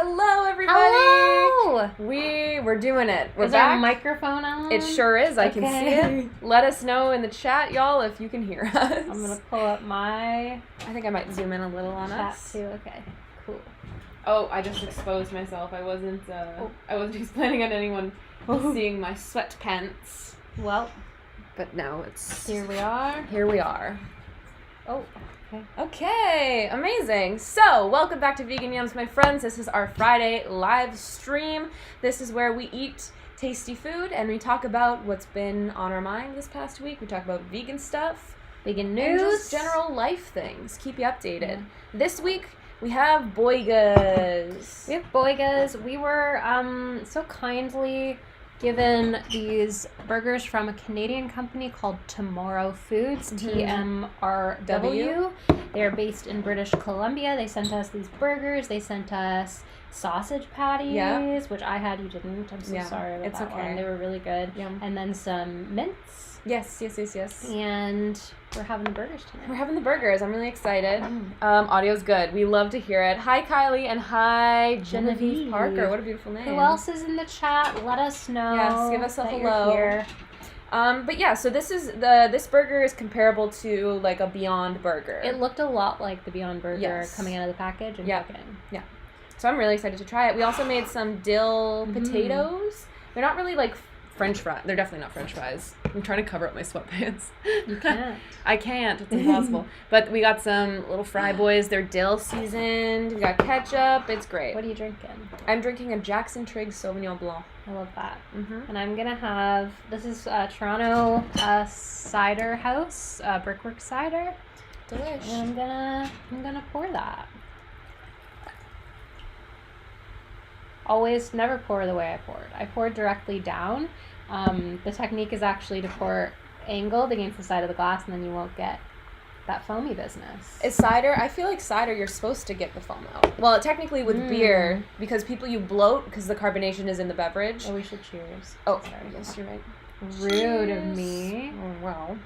Hello, everybody. Hello. We're doing it. We're is back. Our microphone on? It sure is. I can see it. Let us know in the chat, y'all, if you can hear us. I'm gonna pull up my. I think I might zoom in a little on chat us. too. Okay. Cool. Oh, I just exposed myself. I wasn't planning on anyone seeing my sweatpants. Well, but now it's here we are. Here we are. Oh. Okay. Okay, amazing. So, welcome back to Vegan Yums, my friends. This is our Friday live stream. This is where we eat tasty food and we talk about what's been on our mind this past week. We talk about vegan stuff, vegan and news, just general life things. Keep you updated. Yeah. This week, we have boigas. We were so kindly given these burgers from a Canadian company called Tomorrow Foods, TMRW. They're based in British Columbia. They sent us these burgers. They sent us sausage patties, which I had, you didn't. I'm so sorry about that one. They were really good. Yeah. And then some mints. Yes. And we're having the burgers tonight. We're having the burgers. I'm really excited. Audio's good. We love to hear it. Hi, Kylie, and hi, Genevieve Parker. What a beautiful name. Who else is in the chat? Let us know. Yes, give us a hello. But yeah, so this burger is comparable to like a Beyond Burger. It looked a lot like the Beyond Burger coming out of the package and cooking. Yeah. So I'm really excited to try it. We also made some dill potatoes. They're not really like French fries. They're definitely not French fries. I'm trying to cover up my sweatpants. You can't. I can't. It's impossible. But we got some little fry boys. They're dill seasoned. We got ketchup. It's great. What are you drinking? I'm drinking a Jackson Triggs Sauvignon Blanc. I love that. And I'm going to have, this is Toronto Cider House, Brickwork Cider. Delish. And I'm gonna pour that. Always never pour the way I poured. I poured directly down. The technique is actually to pour angled against the side of the glass, and then you won't get that foamy business. Is cider? I feel like cider, you're supposed to get the foam out. Well, technically with beer, because you bloat because the carbonation is in the beverage. Oh, we should cheers. Oh, sorry. Yes, you're right. Rude of me. Oh, wow.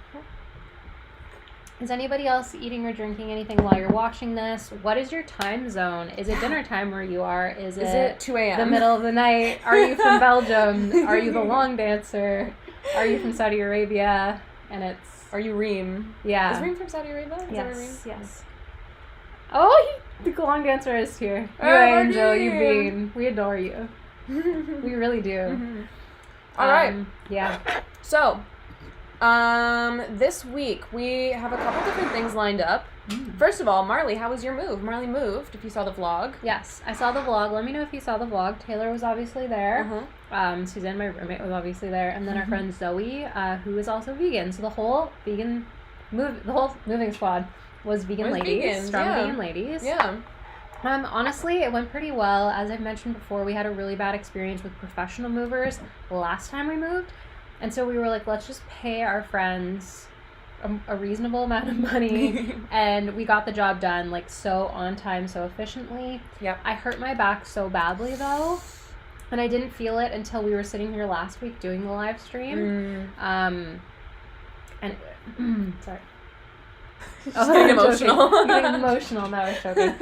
Is anybody else eating or drinking anything while you're watching this? What is your time zone? Is it dinner time where you are? Is it 2 a.m.? The middle of the night? Are you from Belgium? Are you the long dancer? Are you from Saudi Arabia? And it's... Are you Reem? Yeah. Is Reem from Saudi Arabia? Yes. Oh, the long dancer is here. You angel, you bean. We adore you. We really do. All right. Yeah. So... this week we have a couple different things lined up. First of all, Marley, how was your move? Marley moved, if you saw the vlog. Yes, I saw the vlog. Let me know if you saw the vlog. Taylor was obviously there. Suzanne, my roommate, was obviously there. And then our friend Zoe, who is also vegan. So the whole moving squad was vegan ladies. Strong vegan ladies. Yeah. Honestly, it went pretty well. As I've mentioned before, we had a really bad experience with professional movers last time we moved. And so we were like, let's just pay our friends a reasonable amount of money. And we got the job done, like, so on time, so efficiently. Yep. I hurt my back so badly, though. And I didn't feel it until we were sitting here last week doing the live stream. Sorry. Getting emotional. Getting emotional now. I was joking.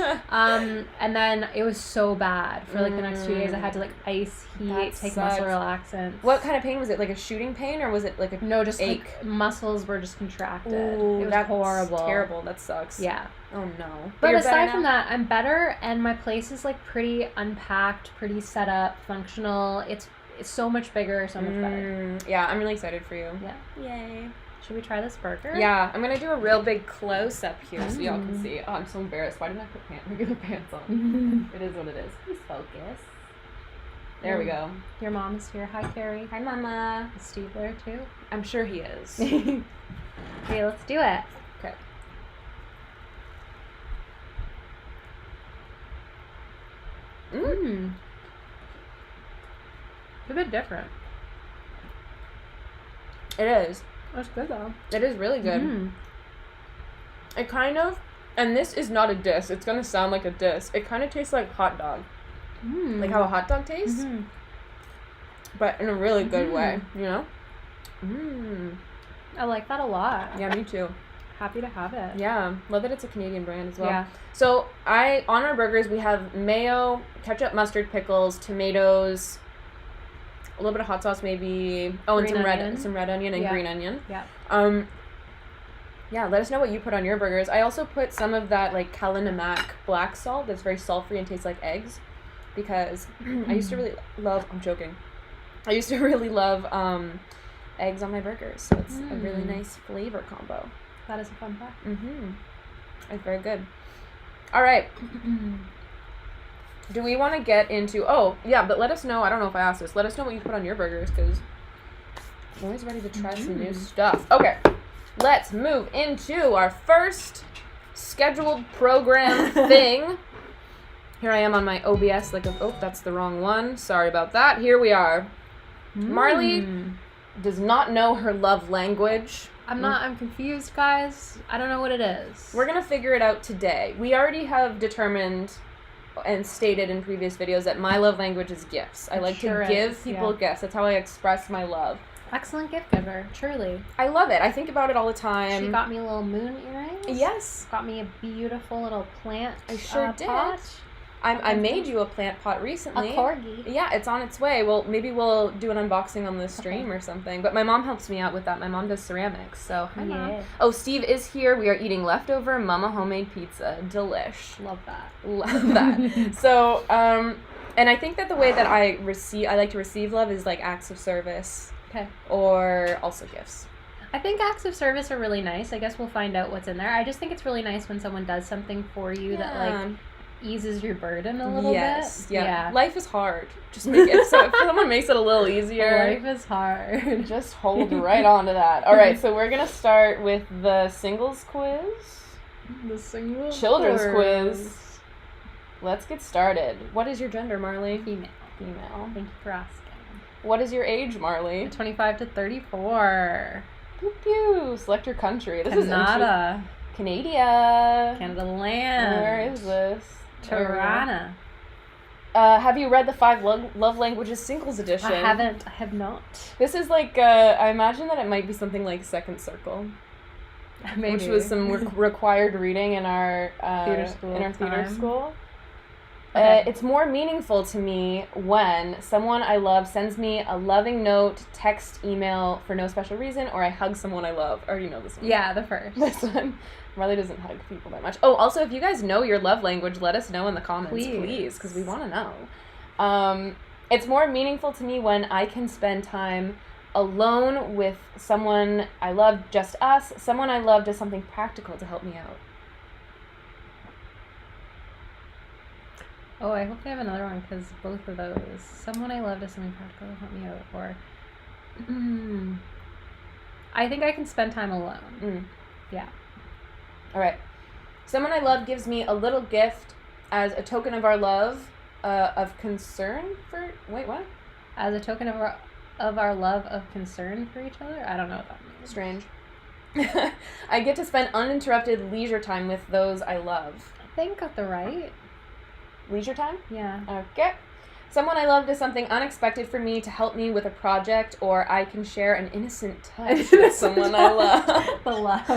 And then it was so bad for like the next 2 days. I had to like ice, heat, take muscle relaxants. What kind of pain was it? Like a shooting pain, or was it like a no? Just ache? Like muscles were just contracted. Ooh, it was that's horrible. Terrible. That sucks. Yeah. Oh no. But aside from that, I'm better, and my place is like pretty unpacked, pretty set up, functional. It's so much bigger, so much better. Yeah, I'm really excited for you. Yeah. Yay. Should we try this burger? Yeah, I'm going to do a real big close-up here so y'all can see. Oh, I'm so embarrassed. Why didn't I put regular pants on? It is what it is. Please focus. There we go. Your mom's here. Hi, Carrie. Hi, Mama. Is Steve there, too? I'm sure he is. Okay, let's do it. Okay. It's a bit different. It is. That's good, though. It is really good. It kind of, and this is not a diss. It's going to sound like a diss. It kind of tastes like hot dog. Like how a hot dog tastes. But in a really good way, you know? I like that a lot. Yeah, me too. happy to have it. Yeah, love that it's a Canadian brand as well. Yeah. So on our burgers, we have mayo, ketchup, mustard, pickles, tomatoes, a little bit of hot sauce maybe. Oh, and some red onion and green onion. Yeah. Yeah, let us know what you put on your burgers. I also put some of that like Kalinamak black salt that's very salt-free and tastes like eggs, because I used to really love, eggs on my burgers, so it's a really nice flavor combo. That is a fun fact. It's very good. All right. Do we want to get into... Oh, yeah, but let us know. I don't know if I asked this. Let us know what you put on your burgers, because I'm always ready to try some new stuff. Okay. Let's move into our first scheduled program thing. Here I am on my OBS. That's the wrong one. Sorry about that. Here we are. Marley does not know her love language. I'm confused, guys. I don't know what it is. We're going to figure it out today. We already have determined and stated in previous videos that my love language is gifts. I like to give people gifts. That's how I express my love. Excellent gift giver, truly. I love it. I think about it all the time. She got me little moon earrings. Yes. Got me a beautiful little plant. I sure did. Pot. I made you a plant pot recently. A corgi. Yeah, it's on its way. Well, maybe we'll do an unboxing on the stream or something. But my mom helps me out with that. My mom does ceramics, so hi, Mom. Oh, Steve is here. We are eating leftover Mama homemade pizza. Delish. Love that. Love that. So, and I think that the way that I like to receive love is like acts of service. Okay. Or also gifts. I think acts of service are really nice. I guess we'll find out what's in there. I just think it's really nice when someone does something for you that like eases your burden a little bit. Yeah. Life is hard. Just make it so if someone makes it a little easier. Life is hard. Just hold right on to that. All right, so we're gonna start with the singles quiz. Children's quiz. Let's get started. What is your gender, Marley? Female. Female. Thank you for asking. What is your age, Marley? 25 to 34. Pew pew. Select your country. This Canada. is Canada. Canada land. Where is this? Toronto. Have you read the 5 Love Languages Singles Edition? I haven't. I have not. This is like, I imagine that it might be something like Second Circle. Maybe. Which was some required reading in our theater school. Okay. It's more meaningful to me when someone I love sends me a loving note, text, email for no special reason, or I hug someone I love. I already know this one. Yeah, the first. This one. Marley doesn't hug people that much. Oh, also, if you guys know your love language, let us know in the comments, please, because we want to know. It's more meaningful to me when I can spend time alone with someone I love, just us. Someone I love does something practical to help me out. Oh, I hope they have another one, because both of those. Someone I love does something practical to help me out. Or, I think I can spend time alone. Yeah. All right. Someone I love gives me a little gift as a token of our love, of concern for... Wait, what? As a token of our love of concern for each other? I don't know what that means. Strange. I get to spend uninterrupted leisure time with those I love. I think got the right. Leisure time? Yeah. Okay. Someone I love does something unexpected for me to help me with a project, or I can share an innocent touch with someone I love. The love.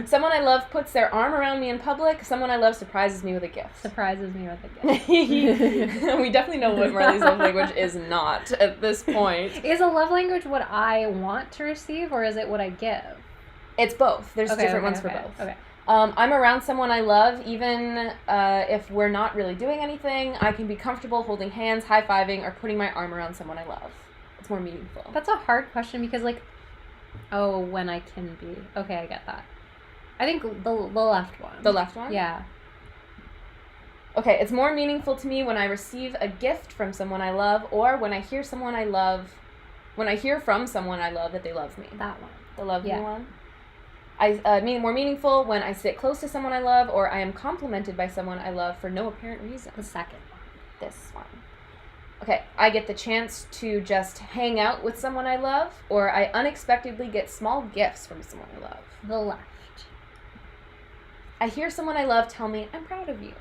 Someone I love puts their arm around me in public. Someone I love surprises me with a gift. Surprises me with a gift. We definitely know what Marley's love language is not at this point. Is a love language what I want to receive, or is it what I give? It's both. There's different ones for both. Okay. I'm around someone I love, even if we're not really doing anything. I can be comfortable holding hands, high-fiving, or putting my arm around someone I love. It's more meaningful. That's a hard question because, like, when I can be. Okay, I get that. I think the left one. The left one? Yeah. Okay, it's more meaningful to me when I receive a gift from someone I love, or when I hear from someone I love that they love me. That one. The love me one? I mean more meaningful when I sit close to someone I love, or I am complimented by someone I love for no apparent reason. The second one. This one. Okay, I get the chance to just hang out with someone I love, or I unexpectedly get small gifts from someone I love. The left. I hear someone I love tell me, I'm proud of you.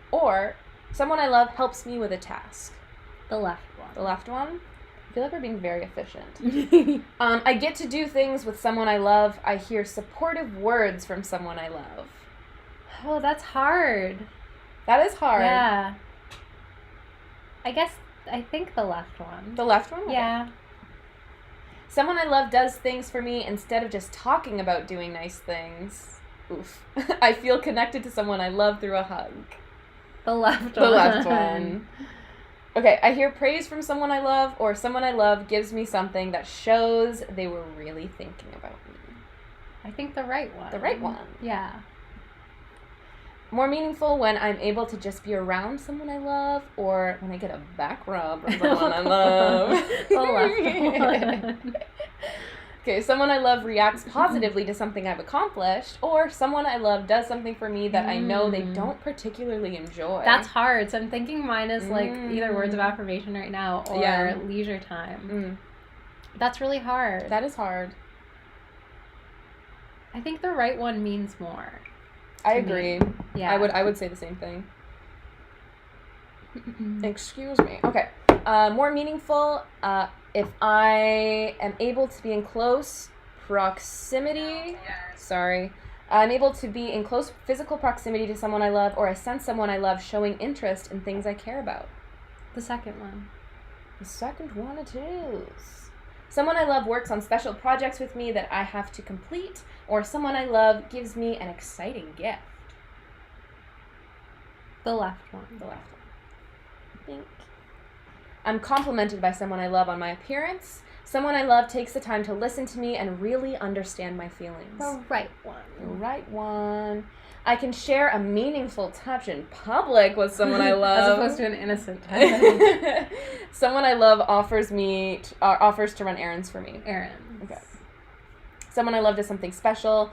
Or someone I love helps me with a task. The left one. The left one? feel like we're being very efficient. I get to do things with someone I love. I hear supportive words from someone I love. Oh, that's hard. That is hard. Yeah. I think the left one. The left one? Okay. Yeah. Someone I love does things for me instead of just talking about doing nice things. Oof. I feel connected to someone I love through a hug. The left one. The left one. Okay, I hear praise from someone I love, or someone I love gives me something that shows they were really thinking about me. I think the right one. The right one. Yeah. More meaningful when I'm able to just be around someone I love, or when I get a back rub from someone I love. The left one. Okay, someone I love reacts positively to something I've accomplished, or someone I love does something for me that I know they don't particularly enjoy. That's hard. So I'm thinking mine is like either words of affirmation right now or leisure time. That's really hard. That is hard. I think the right one means more. I agree. Yeah. I would say the same thing. Excuse me. Okay. More meaningful, if I am able to be in close proximity, I'm able to be in close physical proximity to someone I love, or I sense someone I love showing interest in things I care about. The second one. The second one it is. Someone I love works on special projects with me that I have to complete, or someone I love gives me an exciting gift. The left one. The left one. Think. I'm complimented by someone I love on my appearance. Someone I love takes the time to listen to me and really understand my feelings. The right one. The right one. I can share a meaningful touch in public with someone I love. As opposed to an innocent touch. Someone I love offers to run errands for me. Errands. Okay. Someone I love does something special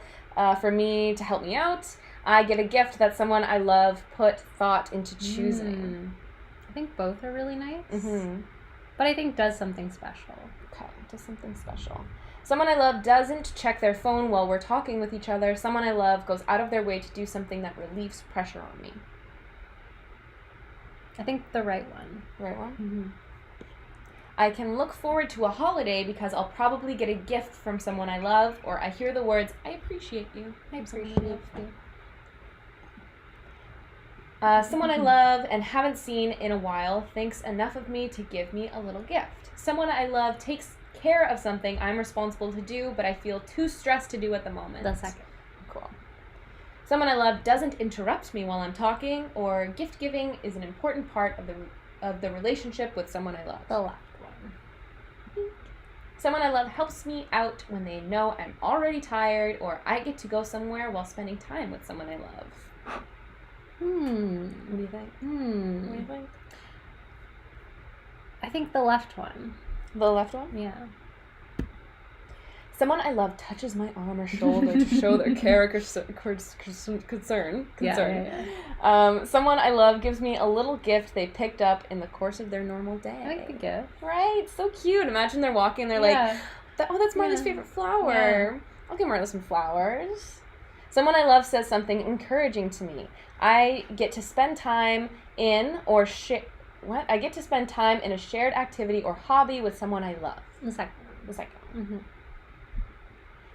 for me to help me out. I get a gift that someone I love put thought into choosing. I think both are really nice. But I think does something special. Okay, does something special. Someone I love doesn't check their phone while we're talking with each other. Someone I love goes out of their way to do something that relieves pressure on me. I think the right one. The right one? I can look forward to a holiday because I'll probably get a gift from someone I love, or I hear the words, I appreciate you. I appreciate you. Someone I love and haven't seen in a while thinks enough of me to give me a little gift. Someone I love takes care of something I'm responsible to do, but I feel too stressed to do at the moment. The second. Cool. Someone I love doesn't interrupt me while I'm talking, or gift giving is an important part of the relationship with someone I love. The left one. Someone I love helps me out when they know I'm already tired, or I get to go somewhere while spending time with someone I love. What do you think? What do you think? I think the left one. The left one? Yeah. Someone I love touches my arm or shoulder to show their care or concern. Yeah. Someone I love gives me a little gift they picked up in the course of their normal day. I like the gift. Right? So cute. Imagine they're walking, they're like, that's Marla's favorite flower. Yeah. I'll give Marla some flowers. Someone I love says something encouraging to me. I get to spend time in I get to spend time in a shared activity or hobby with someone I love. The second one.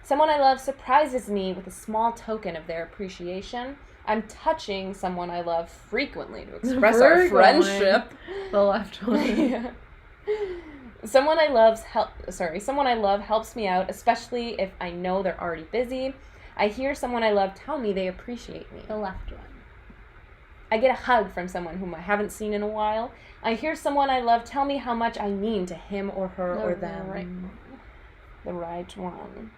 Someone I love surprises me with a small token of their appreciation. I'm touching someone I love frequently to express our friendship. The left one. Yeah. Someone I love helps me out, especially if I know they're already busy. I hear someone I love tell me they appreciate me. The left one. I get a hug from someone whom I haven't seen in a while. I hear someone I love tell me how much I mean to him or her or them. The right one.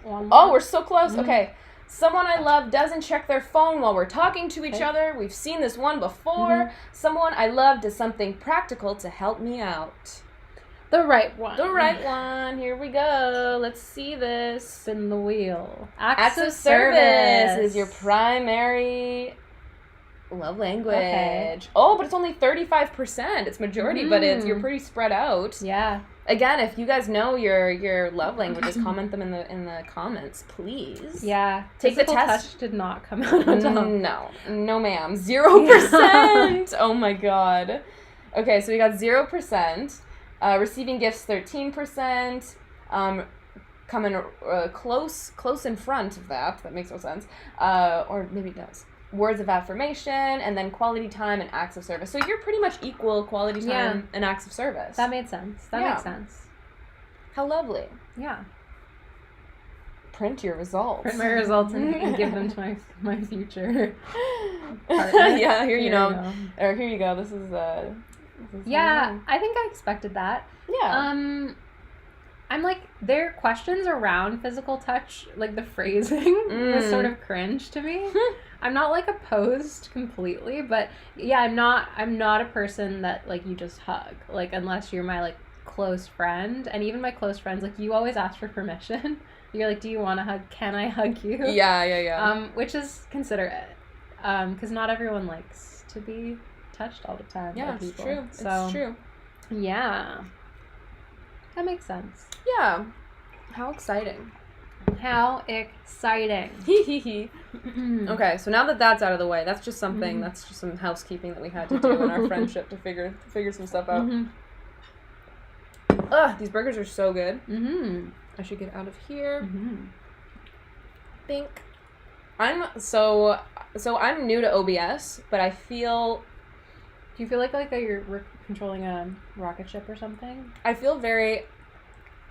Oh, we're so close. Okay. Someone I love doesn't check their phone while we're talking to each other. We've seen this one before. Someone I love does something practical to help me out. The right one. The right one. Here we go. Let's see this. Spin the wheel. Acts of service is your primary love language. Okay. Oh, but it's only 35%. It's majority, but you're pretty spread out. Yeah. Again, if you guys know your love languages, comment them in the comments, please. Yeah. Take the test. Touch did not come out on top. No, ma'am. 0%. Oh my god. Okay, so we got 0%. Receiving gifts, 13%. Coming close in front of that. That makes no sense. Or maybe it does. Words of affirmation, and then quality time and acts of service. So you're pretty much equal quality time and acts of service. That made sense. That makes sense. How lovely. Yeah. Print your results. Print my results and give them to my future partner. Yeah, here you go. Or here you go. This is yeah, I think I expected that. Yeah. I'm like, their questions around physical touch, like the phrasing was sort of cringe to me. I'm not like opposed completely, but yeah, I'm not a person that like you just hug, like unless you're my like close friend. And even my close friends, like you always ask for permission. You're like, do you want to hug? Can I hug you? Yeah. Which is considerate, because not everyone likes to be touched all the time by people. True. So, it's true. Yeah. That makes sense. Yeah. How exciting. How exciting. Okay, so now that that's out of the way, that's just something, that's just some housekeeping that we had to do in our friendship to figure some stuff out. Ugh, these burgers are so good. I should get out of here. Think. I'm new to OBS, but I feel... Do you feel like you're controlling a rocket ship or something? I feel very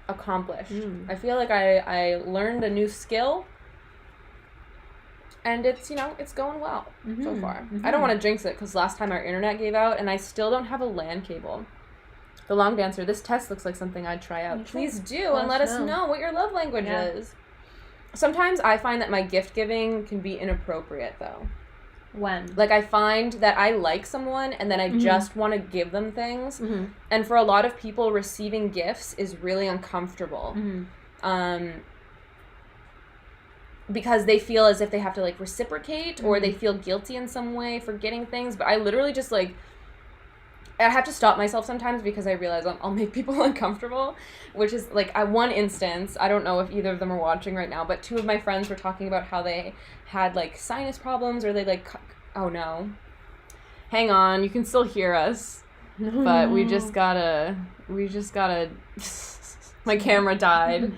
accomplished. I feel like I learned a new skill, and it's going well so far. I don't want to jinx it because last time our internet gave out, and I still don't have a LAN cable. The long dancer. This test looks like something I'd try out. Please do, and let us know what your love language is. Sometimes I find that my gift giving can be inappropriate, though. When? Like, I find that I like someone, and then I just want to give them things. And for a lot of people, receiving gifts is really uncomfortable. Because they feel as if they have to, like, reciprocate, or they feel guilty in some way for getting things. But I literally just, like... I have to stop myself sometimes because I realize I'll make people uncomfortable, which is, like, one instance, I don't know if either of them are watching right now, but two of my friends were talking about how they had, like, sinus problems, or they, like, oh no. Hang on, you can still hear us, but we just gotta, my camera died.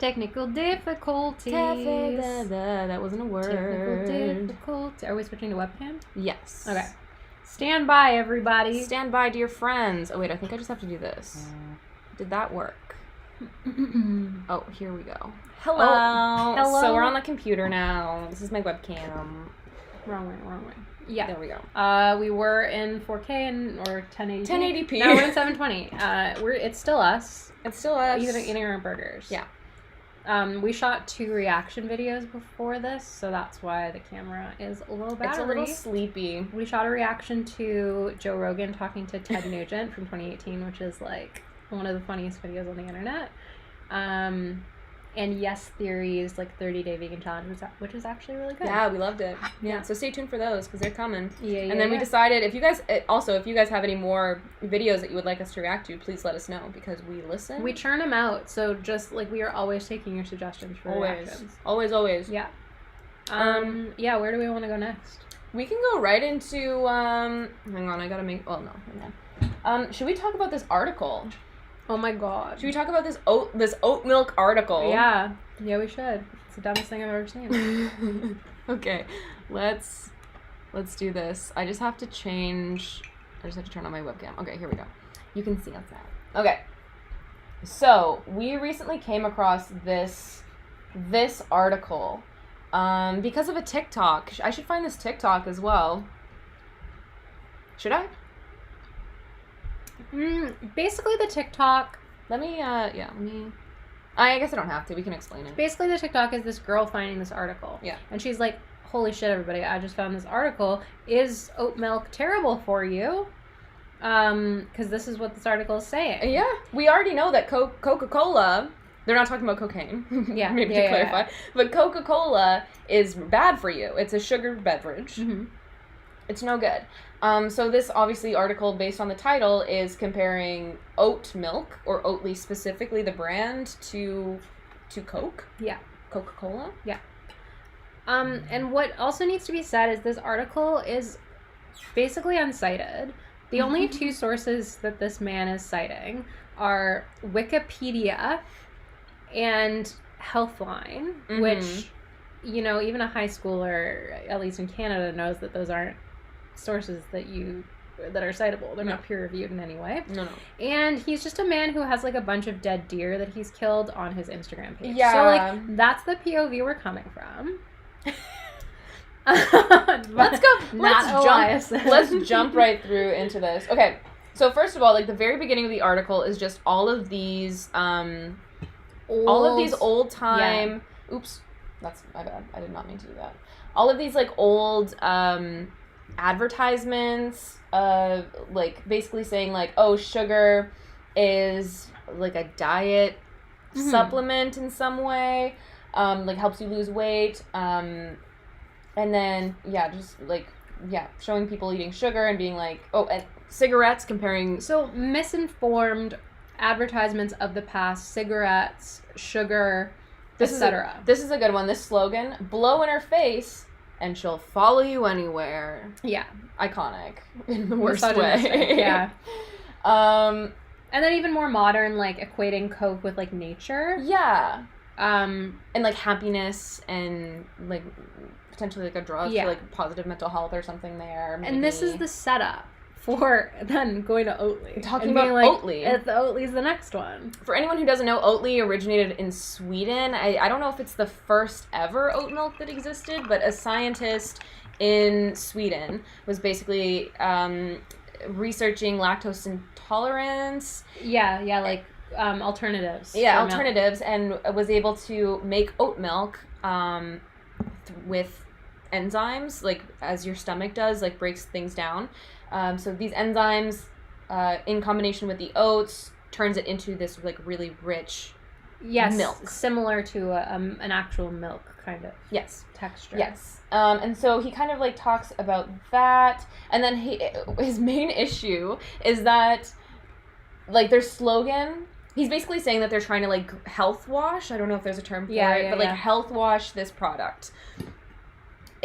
Technical difficulties. That wasn't a word. Technical difficulties. Are we switching to webcam? Yes. Okay. Stand by, everybody. Stand by, dear friends. Oh, wait, I think I just have to do this. Did that work? Oh, here we go. Hello. Oh, hello. So we're on the computer now. This is my webcam. Wrong way. Yeah. There we go. We were in 4K or 1080p. 1080p. Now we're in 720. It's still us. It's still us. Eating our burgers. Yeah. We shot 2 reaction videos before this, so that's why the camera is a little battery. It's a little sleepy. We shot a reaction to Joe Rogan talking to Ted Nugent from 2018, which is like one of the funniest videos on the internet. And Yes Theory's like 30-day vegan challenge, which is actually really good. Yeah, we loved it. Yeah. So stay tuned for those because they're coming. Yeah. And then we decided if you guys have any more videos that you would like us to react to, please let us know because we listen. We churn them out, so just like we are always taking your suggestions for reactions. Always. Yeah. Yeah. Where do we want to go next? We can go right into hang on, I gotta make. Oh no, hang on. Should we talk about this article? Oh my god. Should we talk about this Oatmilk article? Yeah, we should. It's the dumbest thing I've ever seen. Okay, let's do this. I just have to turn on my webcam. Okay, here we go. You can see us now. Okay. So, we recently came across this article because of a TikTok. I should find this TikTok as well. Should I? Basically the TikTok... I guess I don't have to. We can explain it. Basically the TikTok is this girl finding this article. Yeah. And she's like, holy shit, everybody, I just found this article. Is oat milk terrible for you? Because this is what this article is saying. Yeah. We already know that Coca-Cola... They're not talking about cocaine. Yeah. Maybe to clarify. Yeah. But Coca-Cola is bad for you. It's a sugar beverage. Mm-hmm. It's no good. So this obviously article based on the title is comparing oat milk or Oatly specifically the brand to Coke. Yeah. Coca-Cola. Yeah. And what also needs to be said is this article is basically unsighted, The only two sources that this man is citing are Wikipedia and Healthline, which, you know, even a high schooler, at least in Canada, knows that those aren't sources that are citable. They're not peer-reviewed in any way. No. And he's just a man who has, like, a bunch of dead deer that he's killed on his Instagram page. Yeah. So, like, that's the POV we're coming from. Let's jump right through into this. Okay, so first of all, like, the very beginning of the article is just all of these old time. Yeah. Oops, that's my bad. I did not mean to do that. All of these, like, old advertisements, like, basically saying, like, oh, sugar is like a diet supplement in some way, like, helps you lose weight, and then, showing people eating sugar and being like, oh, and cigarettes, comparing... So, misinformed advertisements of the past, cigarettes, sugar, etc. This is a good one. This slogan, blow in her face and she'll follow you anywhere. Yeah. Iconic. In the worst way. Yeah. And then even more modern, like, equating Coke with, like, nature. Yeah. And, like, happiness and, like... potentially like a drug for like positive mental health or something there. Maybe. And this is the setup for then going to Oatly. Talking about like, Oatly. Oatly's the next one. For anyone who doesn't know, Oatly originated in Sweden. I don't know if it's the first ever oat milk that existed, but a scientist in Sweden was basically researching lactose intolerance. Yeah, like alternatives. Yeah, alternatives, and was able to make oat milk with enzymes, like, as your stomach does, like, breaks things down. So these enzymes, in combination with the oats, turns it into this, like, really rich milk. Similar to an actual milk kind of texture. Yes. And so he kind of, like, talks about that. And then his main issue is that, like, their slogan... He's basically saying that they're trying to, like, health wash. I don't know if there's a term for it, but, like, health wash this product.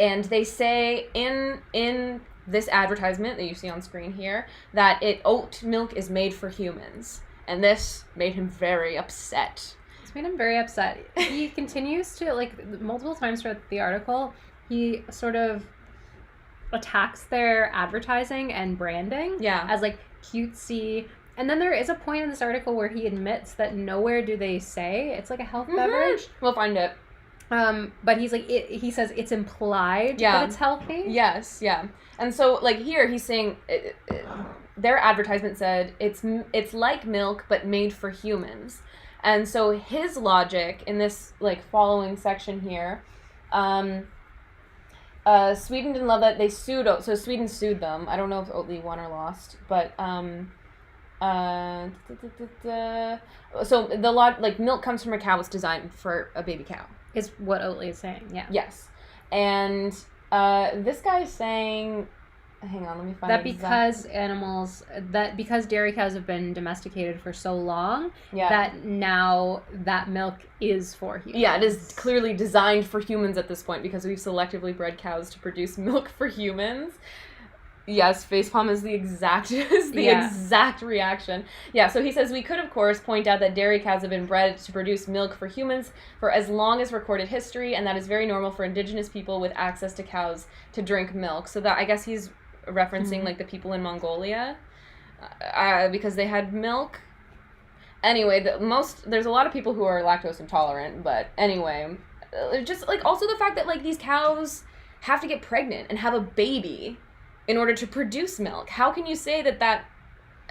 And they say in this advertisement that you see on screen here that oat milk is made for humans. And this made him very upset. It's made him very upset. He continues to, like, multiple times throughout the article, he sort of attacks their advertising and branding as, like, cutesy. And then there is a point in this article where he admits that nowhere do they say it's, like, a health beverage. We'll find it. But he's like, he says it's implied that it's healthy. Yes, yeah. And so, like, here he's saying their advertisement said it's like milk but made for humans. And so his logic in this, like, following section here, Sweden didn't love that. They sued, so Sweden sued them. I don't know if Oatly won or lost, but so the like, milk comes from a cow. It's designed for a baby cow. Is what Oatly is saying, yeah. Yes. And this guy is saying, hang on, let me find that because dairy cows have been domesticated for so long, that now that milk is for humans. Yeah, it is clearly designed for humans at this point because we've selectively bred cows to produce milk for humans. Yes, facepalm is the exact exact reaction. Yeah, so he says, we could, of course, point out that dairy cows have been bred to produce milk for humans for as long as recorded history, and that is very normal for indigenous people with access to cows to drink milk. So that, I guess he's referencing, like, the people in Mongolia, because they had milk. Anyway, there's a lot of people who are lactose intolerant, but anyway, just, like, also the fact that, like, these cows have to get pregnant and have a baby in order to produce milk. How can you say that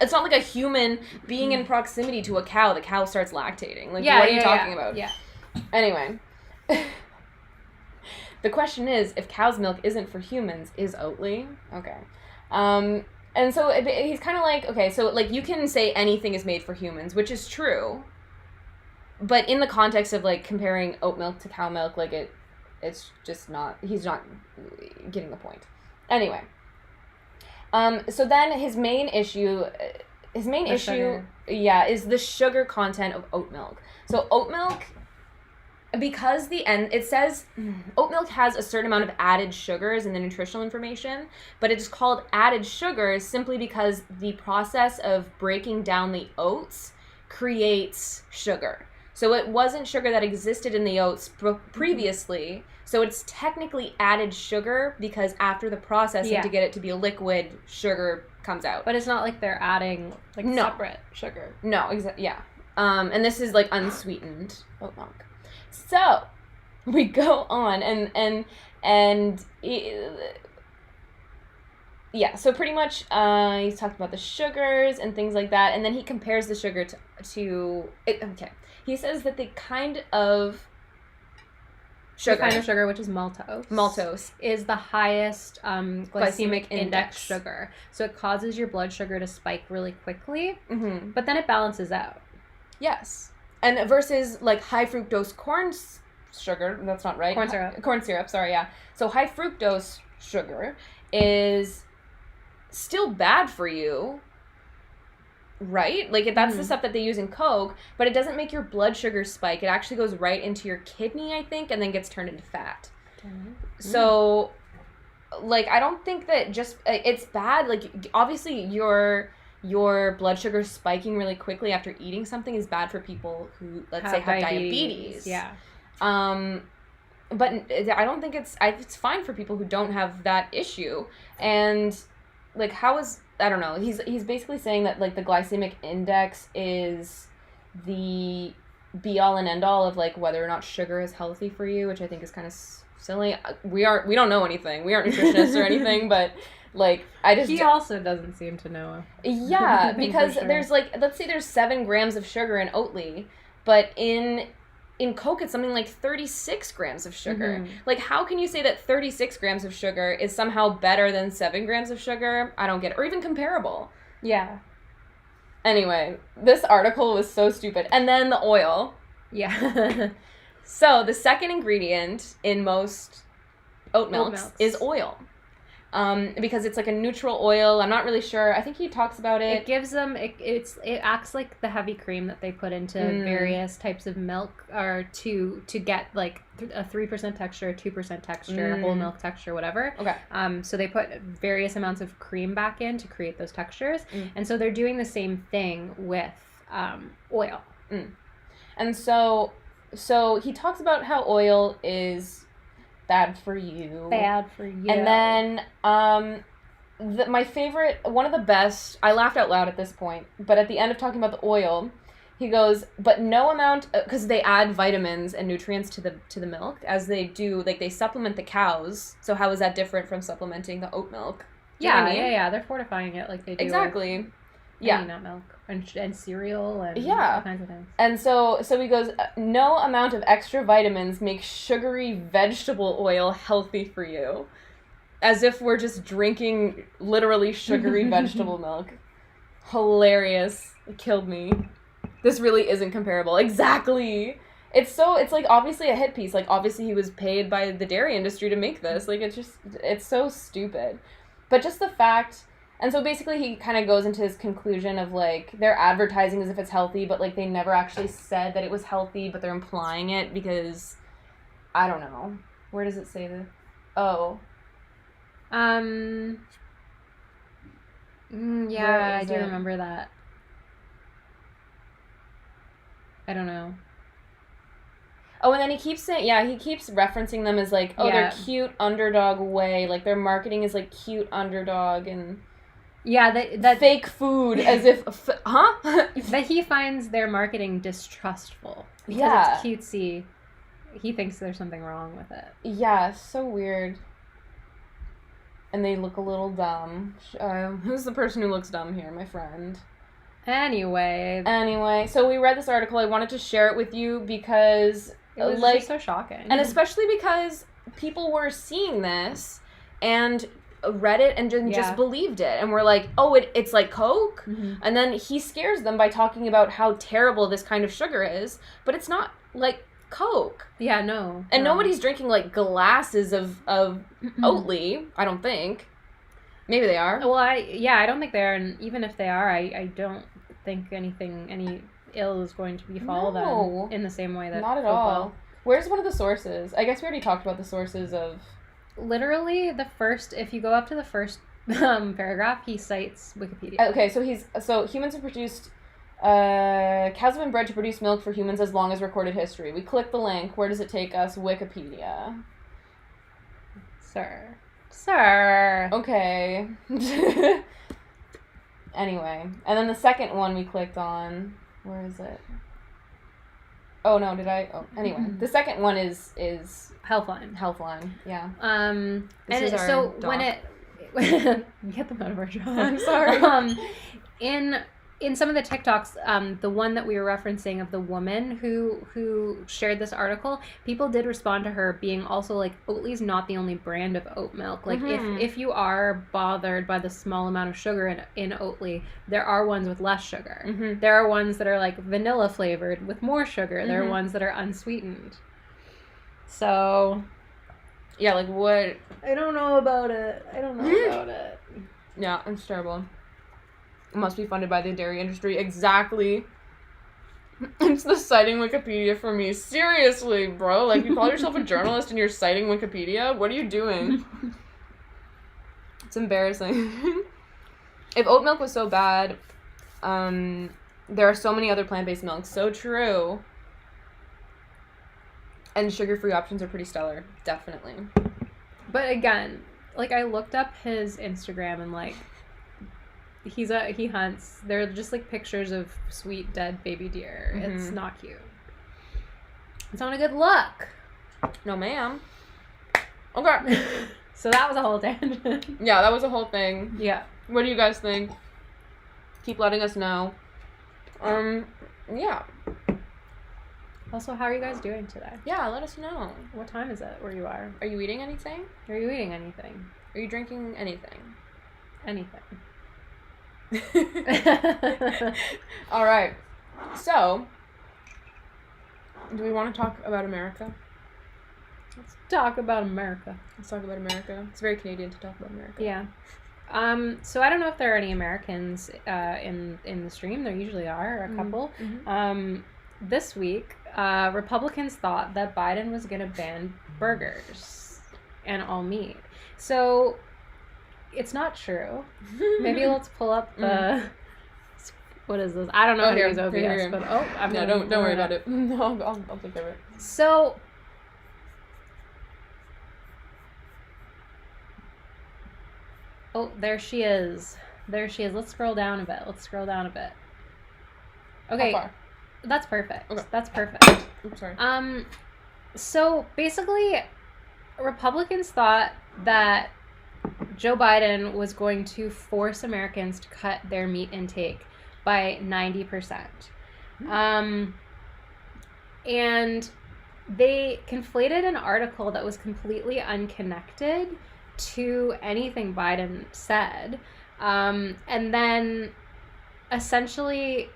it's not like a human being in proximity to a cow, the cow starts lactating? Like, what are you talking about? Yeah. Anyway. The question is, if cow's milk isn't for humans, is Oatly? Okay. And so he's kind of like, okay, so, like, you can say anything is made for humans, which is true. But in the context of, like, comparing oat milk to cow milk, like, it's just not, he's not getting the point. Anyway. So then his main issue, sugar. Is the sugar content of oat milk. So oat milk, because it says oat milk has a certain amount of added sugars in the nutritional information, but it's called added sugars simply because the process of breaking down the oats creates sugar. So it wasn't sugar that existed in the oats previously. So it's technically added sugar because after the processing to get it to be a liquid, sugar comes out. But it's not like they're adding separate sugar. No, yeah. And this is like unsweetened oat milk. So we go on so pretty much he's talking about the sugars and things like that, and then he compares the sugar to he says that the kind of sugar, which is maltose is the highest glycemic index sugar, so it causes your blood sugar to spike really quickly, but then it balances out. Yes. And versus like high fructose corn sugar, that's not right. Corn syrup, sorry, yeah. So high fructose sugar is still bad for you, right? Like that's the stuff that they use in Coke, but it doesn't make your blood sugar spike. It actually goes right into your kidney, I think, and then gets turned into fat. So like I don't think that just it's bad. Like obviously your blood sugar spiking really quickly after eating something is bad for people who, let's say, have diabetes. Yeah. But I don't think it's fine for people who don't have that issue. And like, I don't know. He's basically saying that like the glycemic index is the be all and end all of like whether or not sugar is healthy for you, which I think is kind of silly. We don't know anything. We aren't nutritionists or anything, but like he also doesn't seem to know. Yeah, because there's like, let's say there's 7 grams of sugar in Oatly, but in Coke it's something like 36 grams of sugar. Like how can you say that 36 grams of sugar is somehow better than 7 grams of sugar? I don't get it. Or even comparable. Yeah. Anyway, this article was so stupid. And then the oil. Yeah. So the second ingredient in most oat milks is oil. Because it's like a neutral oil. I'm not really sure. I think he talks about it. It gives them, it acts like the heavy cream that they put into various types of milk, or to get like a 3% texture, 2% texture, whole milk texture, whatever. Okay. So they put various amounts of cream back in to create those textures. And so they're doing the same thing with oil. And so he talks about how oil is bad for you. And then my favorite, one of the best, I laughed out loud at this point, but at the end of talking about the oil, he goes, but no amount, because they add vitamins and nutrients to the milk, as they do, like they supplement the cows. So how is that different from supplementing the oat milk? Yeah, they're fortifying it like they do. Exactly. Nut milk and cereal and all kinds of things. And so he goes, no amount of extra vitamins makes sugary vegetable oil healthy for you. As if we're just drinking literally sugary vegetable milk. Hilarious. It killed me. This really isn't comparable. Exactly. It's like obviously a hit piece. Like obviously he was paid by the dairy industry to make this. Like it's so stupid. But just the fact. And so basically he kind of goes into his conclusion of like they're advertising as if it's healthy, but like they never actually said that it was healthy, but they're implying it because I don't know. Where does it say this? Oh. I do remember that. I don't know. Oh, and then he keeps referencing them as like, they're cute underdog way. Like their marketing is like cute underdog and that fake food as if, But he finds their marketing distrustful because it's cutesy. He thinks there's something wrong with it. Yeah, so weird. And they look a little dumb. Who's the person who looks dumb here? My friend. Anyway, so we read this article. I wanted to share it with you because it was just so shocking. And especially because people were seeing this and read it and just believed it. And we're like, oh, it's like Coke? And then he scares them by talking about how terrible this kind of sugar is. But it's not like Coke. Yeah, no. And nobody's drinking like glasses of Oatly, I don't think. Maybe they are. Well, I don't think they are, and even if they are, I don't think any ill is going to befall them in the same way that not at all. Where's one of the sources? I guess we already talked about the sources of... Literally, if you go up to the first paragraph, he cites Wikipedia. Okay, so humans have produced... cows have been bred to produce milk for humans as long as recorded history. We click the link. Where does it take us? Wikipedia. Sir. Okay. Anyway. And then the second one we clicked on... Where is it? Oh, no, did I? Oh, anyway. The second one is Healthline, yeah. And so when it... Get them out of our job. I'm sorry. In some of the TikToks, the one that we were referencing of the woman who shared this article, people did respond to her being also like, Oatly's not the only brand of oat milk. Like, if you are bothered by the small amount of sugar in Oatly, there are ones with less sugar. There are ones that are like vanilla flavored with more sugar. There are ones that are unsweetened. So... Yeah, like what? I don't know about it. Yeah, it's terrible. It must be funded by the dairy industry. Exactly. It's the citing Wikipedia for me. Seriously, bro. Like, you call yourself a journalist and you're citing Wikipedia? What are you doing? It's embarrassing. If oat milk was so bad, there are so many other plant-based milks. So true. And sugar-free options are pretty stellar. Definitely. But again, like, I looked up his Instagram and, like, he hunts. They're just, like, pictures of sweet dead baby deer. It's not cute. It's not a good look. No, ma'am. Okay. So that was a whole tangent. Yeah, that was a whole thing. Yeah. What do you guys think? Keep letting us know. Yeah. Also, how are you guys doing today? Yeah, let us know. What time is it where you are? Are you eating anything? Are you eating anything? Are you drinking anything? Anything. All right. So, do we want to talk about America? Let's talk about America. Let's talk about America. It's very Canadian to talk about America. Yeah. So I don't know if there are any Americans in the stream. There usually are a couple. This week, Republicans thought that Biden was going to ban burgers and all meat. So it's not true. Maybe let's pull up the... What is this? I don't know how to use OBS, but don't worry about it. No, I'll take care of it. So... Oh, there she is. Let's scroll down a bit. Okay. How far? That's perfect. Okay. That's perfect. Oops, sorry. So basically, Republicans thought that Joe Biden was going to force Americans to cut their meat intake by 90%. And they conflated an article that was completely unconnected to anything Biden said. And then essentially,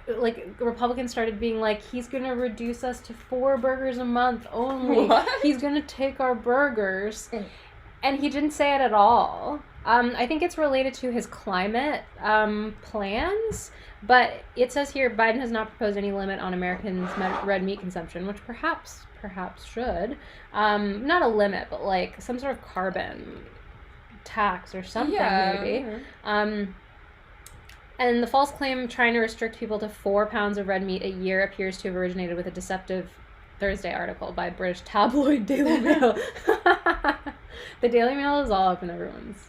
like, Republicans started being like, he's going to reduce us to 4 burgers a month only. What? He's going to take our burgers. And he didn't say it at all. I think it's related to his climate plans, but it says here Biden has not proposed any limit on Americans' red meat consumption, which perhaps should. Not a limit, but like some sort of carbon tax or something, maybe. And the false claim trying to restrict people to 4 pounds of red meat a year appears to have originated with a deceptive Thursday article by British tabloid Daily Mail. The Daily Mail is all up in everyone's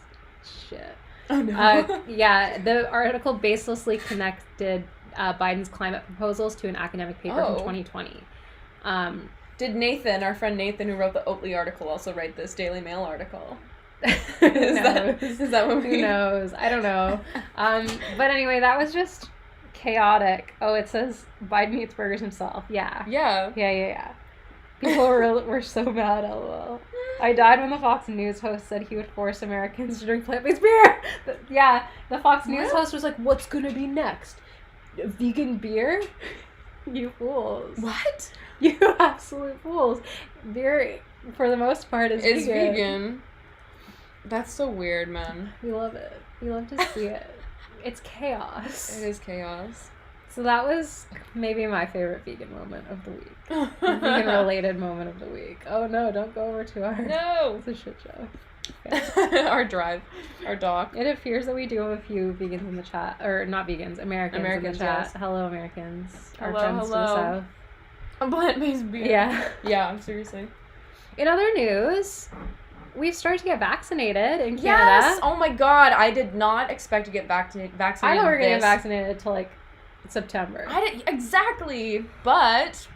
shit. Oh, no. Yeah, the article baselessly connected Biden's climate proposals to an academic paper from 2020. Did Nathan, our friend Nathan, who wrote the Oatly article, also write this Daily Mail article? Is that what we... Who knows? I don't know. But anyway, that was just chaotic. Oh, it says Biden eats burgers himself. Yeah. People were so mad, lol. I died when the Fox News host said he would force Americans to drink plant-based beer. The Fox News host was like, what's gonna be next? Vegan beer? You fools. What? You absolute fools. Beer, for the most part, is vegan. That's so weird, man. We love it. We love to see it. It's chaos. It is chaos. So that was maybe my favorite vegan moment of the week. Vegan related moment of the week. Oh no, don't go over to our... No! It's a shit show. Okay. Our drive. Our dock. It appears that we do have a few vegans in the chat. Or not vegans, Americans in the chat. Yes. Hello, Americans. Hello, our friends to the south. A plant-based beer. Yeah. Yeah, seriously. In other news, we've started to get vaccinated in Canada. Yes! Oh my god, I did not expect to get vaccinated. I thought we were going to get vaccinated until like September. Exactly, but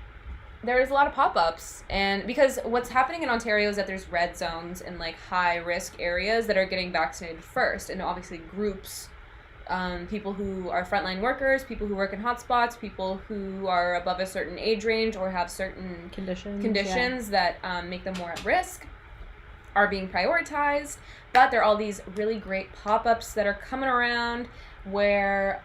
there's a lot of pop-ups, and because what's happening in Ontario is that there's red zones in like high-risk areas that are getting vaccinated first, and obviously groups, people who are frontline workers, people who work in hotspots, people who are above a certain age range or have certain conditions that make them more at risk are being prioritized. But there are all these really great pop-ups that are coming around where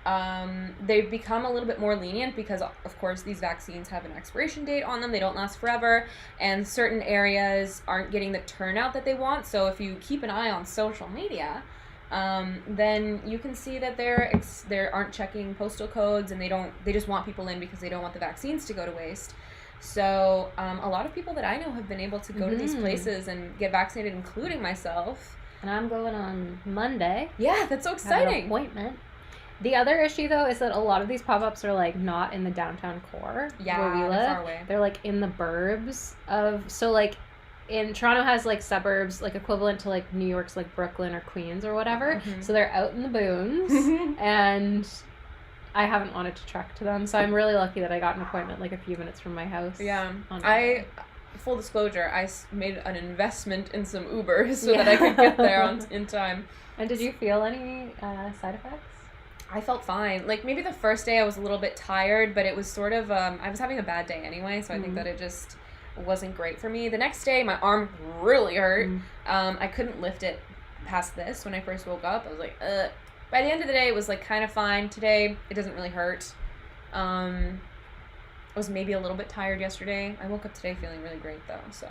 they've become a little bit more lenient because, of course, these vaccines have an expiration date on them. They don't last forever, and certain areas aren't getting the turnout that they want. So if you keep an eye on social media, then you can see that they aren't checking postal codes, and they just want people in because they don't want the vaccines to go to waste. So a lot of people that I know have been able to go to these places and get vaccinated, including myself. And I'm going on Monday. Yeah, that's so exciting. I have an appointment. The other issue, though, is that a lot of these pop-ups are, like, not in the downtown core where we live. Far away. They're, like, in the burbs of... So, like, in Toronto has, like, suburbs, like, equivalent to, like, New York's, like, Brooklyn or Queens or whatever. Mm-hmm. So they're out in the boons. And I haven't wanted to trek to them. So I'm really lucky that I got an appointment, like, a few minutes from my house. Yeah. Full disclosure, I made an investment in some Ubers so that I could get there in time. And did you feel any side effects? I felt fine. Like, maybe the first day I was a little bit tired, but it was sort of, I was having a bad day anyway, so I think that it just wasn't great for me. The next day, my arm really hurt. I couldn't lift it past this when I first woke up. I was like, ugh. By the end of the day, it was, like, kind of fine. Today, it doesn't really hurt. I was maybe a little bit tired yesterday. I woke up today feeling really great, though, so.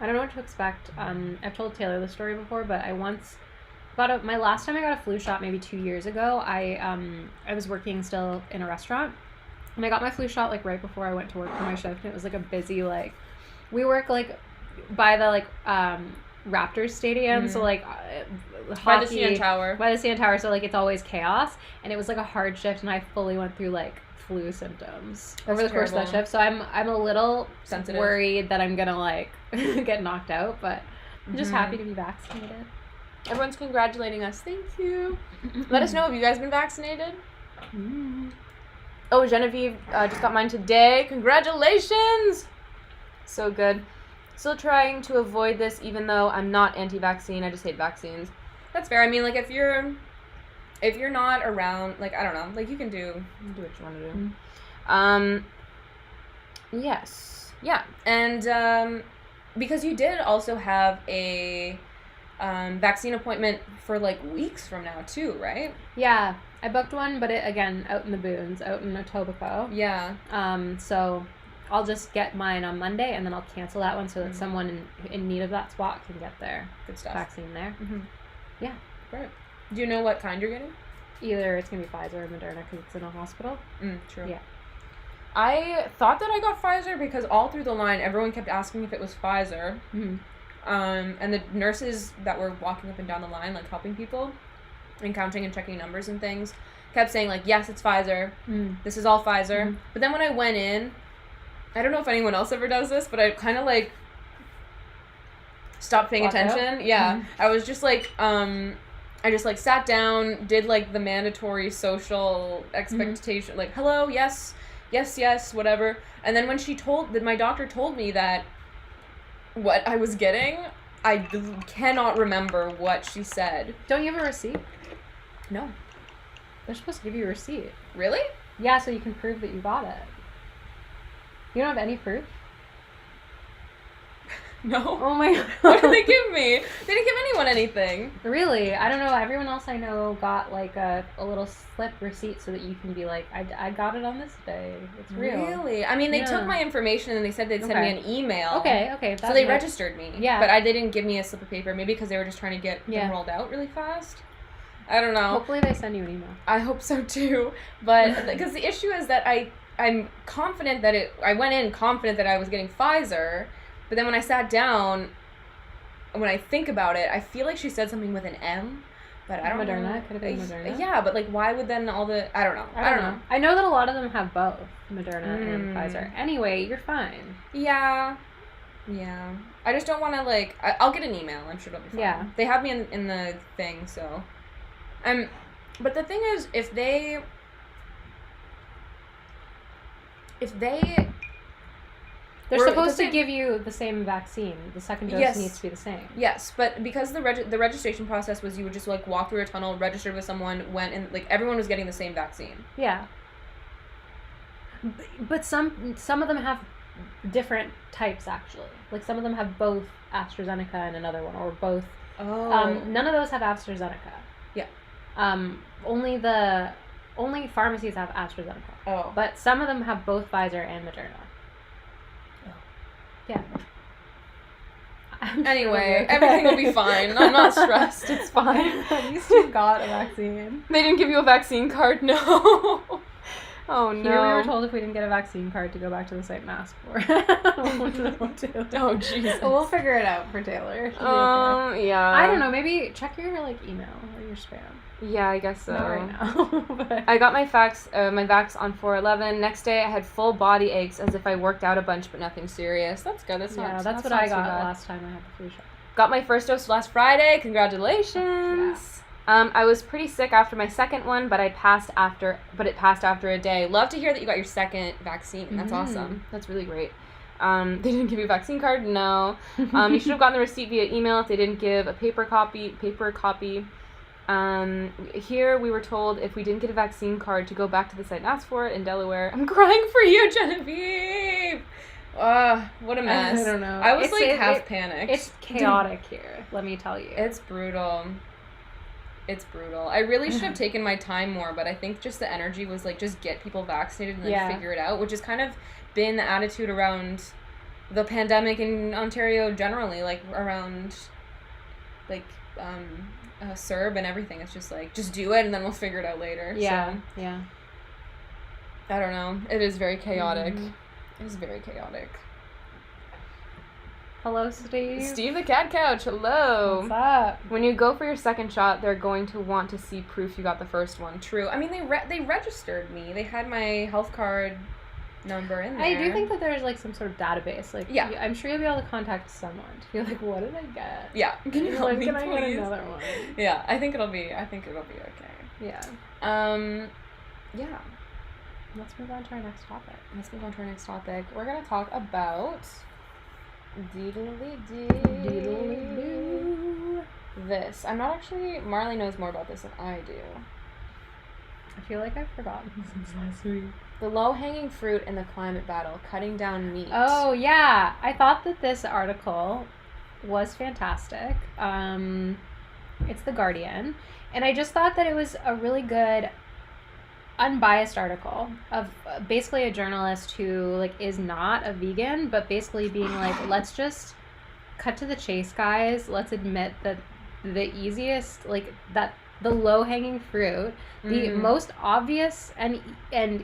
I don't know what to expect. I've told Taylor the story before, but I once... my last time I got a flu shot, maybe 2 years ago, I was working still in a restaurant, and I got my flu shot, like, right before I went to work for my shift, and it was, like, a busy, like, we work, like, by the, like, Raptors stadium, so, like, hockey, by the CN Tower. By the CN Tower, so, like, it's always chaos, and it was, like, a hard shift, and I fully went through, like, flu symptoms over the course of that shift, so I'm a little sensitive, worried that I'm gonna, like, get knocked out, but I'm just happy to be vaccinated. Everyone's congratulating us. Thank you. Let us know, have you guys been vaccinated? Oh, Genevieve just got mine today. Congratulations! So good. Still trying to avoid this, even though I'm not anti-vaccine. I just hate vaccines. That's fair. I mean, like, if you're not around, like, I don't know, like, you can do what you want to do. Yes. Yeah. And because you did also have a vaccine appointment for, like, weeks from now, too, right? Yeah. I booked one, but again, out in the boons, out in Etobicoke. Yeah. So I'll just get mine on Monday, and then I'll cancel that one so that someone in need of that spot can get their vaccine there. Yeah. Great. Do you know what kind you're getting? Either it's going to be Pfizer or Moderna because it's in a hospital. True. Yeah. I thought that I got Pfizer because all through the line, everyone kept asking if it was Pfizer. And the nurses that were walking up and down the line, like, helping people and counting and checking numbers and things, kept saying, like, yes, it's Pfizer. This is all Pfizer. But then when I went in, I don't know if anyone else ever does this, but I kind of, like, stopped paying attention. Yeah. I was just, like, I just, like, sat down, did, like, the mandatory social expectation, like, hello, yes, whatever. And then when my doctor told me that what I was getting, I cannot remember what she said. Don't you have a receipt? No. They're supposed to give you a receipt. Really? Yeah, so you can prove that you got it. You don't have any proof? No. Oh my god. What did they give me? They didn't give anyone anything. Really? I don't know. Everyone else I know got, like, a little slip receipt so that you can be like, I got it on this day. It's real. Really? I mean, they took my information and they said they'd send me an email. Okay. So they registered me. Yeah. But they didn't give me a slip of paper, maybe because they were just trying to get them rolled out really fast. I don't know. Hopefully they send you an email. I hope so too. But because the issue is that I'm confident that I went in confident that I was getting Pfizer, but then when I sat down, when I think about it, I feel like she said something with an M, but I don't know. Moderna? Could have been Moderna? Yeah, but like why would then all the... I don't know. I don't know. I know that a lot of them have both, Moderna and Pfizer. Anyway, you're fine. Yeah. Yeah. I just don't want to like... I'll get an email. I'm sure it'll be fine. Yeah. They have me in the thing, so... But the thing is, if they They're supposed to give you the same vaccine. The second dose needs to be the same. Yes, but because the registration process was you would just like walk through a tunnel, registered with someone, went, and like everyone was getting the same vaccine. Yeah. But some of them have different types actually. Like some of them have both AstraZeneca and another one, or both. Oh. None of those have AstraZeneca. Yeah. Only pharmacies have AstraZeneca. Oh. But some of them have both Pfizer and Moderna. Yeah. Anyway, everything will be fine. I'm not stressed. It's fine. At least you got a vaccine. They didn't give you a vaccine card? No. Oh, no. Here we were told if we didn't get a vaccine card to go back to the site and ask for it. Oh, Jesus. We'll figure it out for Taylor. Okay. Yeah. I don't know. Maybe check your, like, email or your spam. Yeah, I guess so. Not right now. But... I got my vax on 4/11. Next day, I had full body aches as if I worked out a bunch, but nothing serious. That's good. That's what I got last time I had the flu shot. Got my first dose last Friday. Congratulations. Yeah. I was pretty sick after my second one, but it passed after a day. Love to hear that you got your second vaccine. That's awesome. That's really great. They didn't give you a vaccine card? No. You should have gotten the receipt via email if they didn't give a paper copy. Here we were told if we didn't get a vaccine card to go back to the site and ask for it in Delaware. I'm crying for you, Genevieve! What a mess. I don't know. I was half panicked. It's chaotic here, let me tell you. It's brutal. It's brutal. I really should have taken my time more, but I think just the energy was like, just get people vaccinated and then figure it out, which has kind of been the attitude around the pandemic in Ontario generally, like around, like, CERB and everything. It's just like, just do it and then we'll figure it out later. Yeah. So, yeah. I don't know. It is very chaotic. It is very chaotic. Hello, Steve. Steve the Cat Couch. Hello. What's up? When you go for your second shot, they're going to want to see proof you got the first one. True. I mean, they registered me. They had my health card number in there. I do think that there's like some sort of database. Like, yeah, I'm sure you'll be able to contact someone to be like, what did I get? Yeah. Can you help me, can please? I get another one? Yeah, I think it'll be okay. Yeah. Yeah. Let's move on to our next topic. We're gonna talk about this. I'm not actually... Marley knows more about this than I do. I feel like I've forgotten since last week. The low-hanging fruit in the climate battle, cutting down meat. Oh, yeah. I thought that this article was fantastic. It's The Guardian. And I just thought that it was a really good, unbiased article of basically a journalist who, like, is not a vegan, but basically being like, let's just cut to the chase, guys. Let's admit that the easiest, like, that the low-hanging fruit, the most obvious and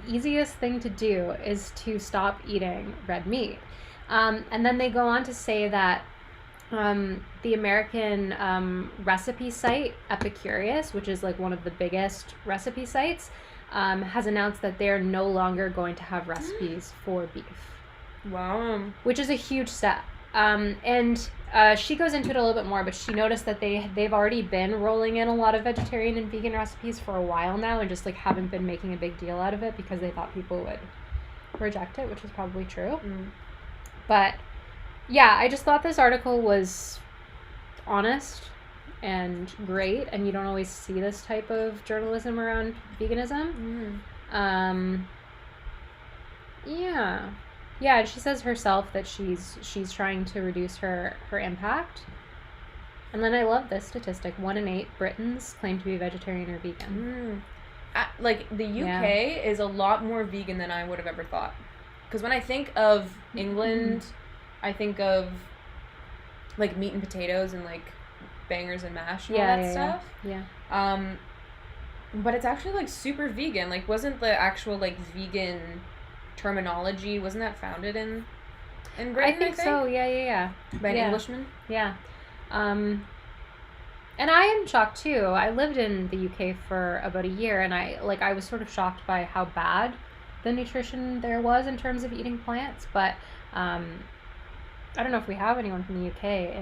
easiest thing to do is to stop eating red meat. And then they go on to say that the American recipe site, Epicurious, which is like one of the biggest recipe sites, has announced that they're no longer going to have recipes for beef. Wow. Which is a huge step. And she goes into it a little bit more, but she noticed that they've already been rolling in a lot of vegetarian and vegan recipes for a while now, and just like haven't been making a big deal out of it because they thought people would reject it, which is probably true. But yeah, I just thought this article was honest and great, and you don't always see this type of journalism around veganism. Yeah, and she says herself that she's trying to reduce her impact. And then I love this statistic: 1 in 8 Britons claim to be vegetarian or vegan. Like, the UK is a lot more vegan than I would have ever thought. Because when I think of England, I think of, like, meat and potatoes and, like, bangers and mash and all that stuff. Yeah. But it's actually like super vegan. Like, wasn't the actual like vegan terminology, wasn't that founded in Britain? I think so. Yeah. By an Englishman. Yeah. And I am shocked too. I lived in the UK for about a year, and I was sort of shocked by how bad the nutrition there was in terms of eating plants. But I don't know if we have anyone from the UK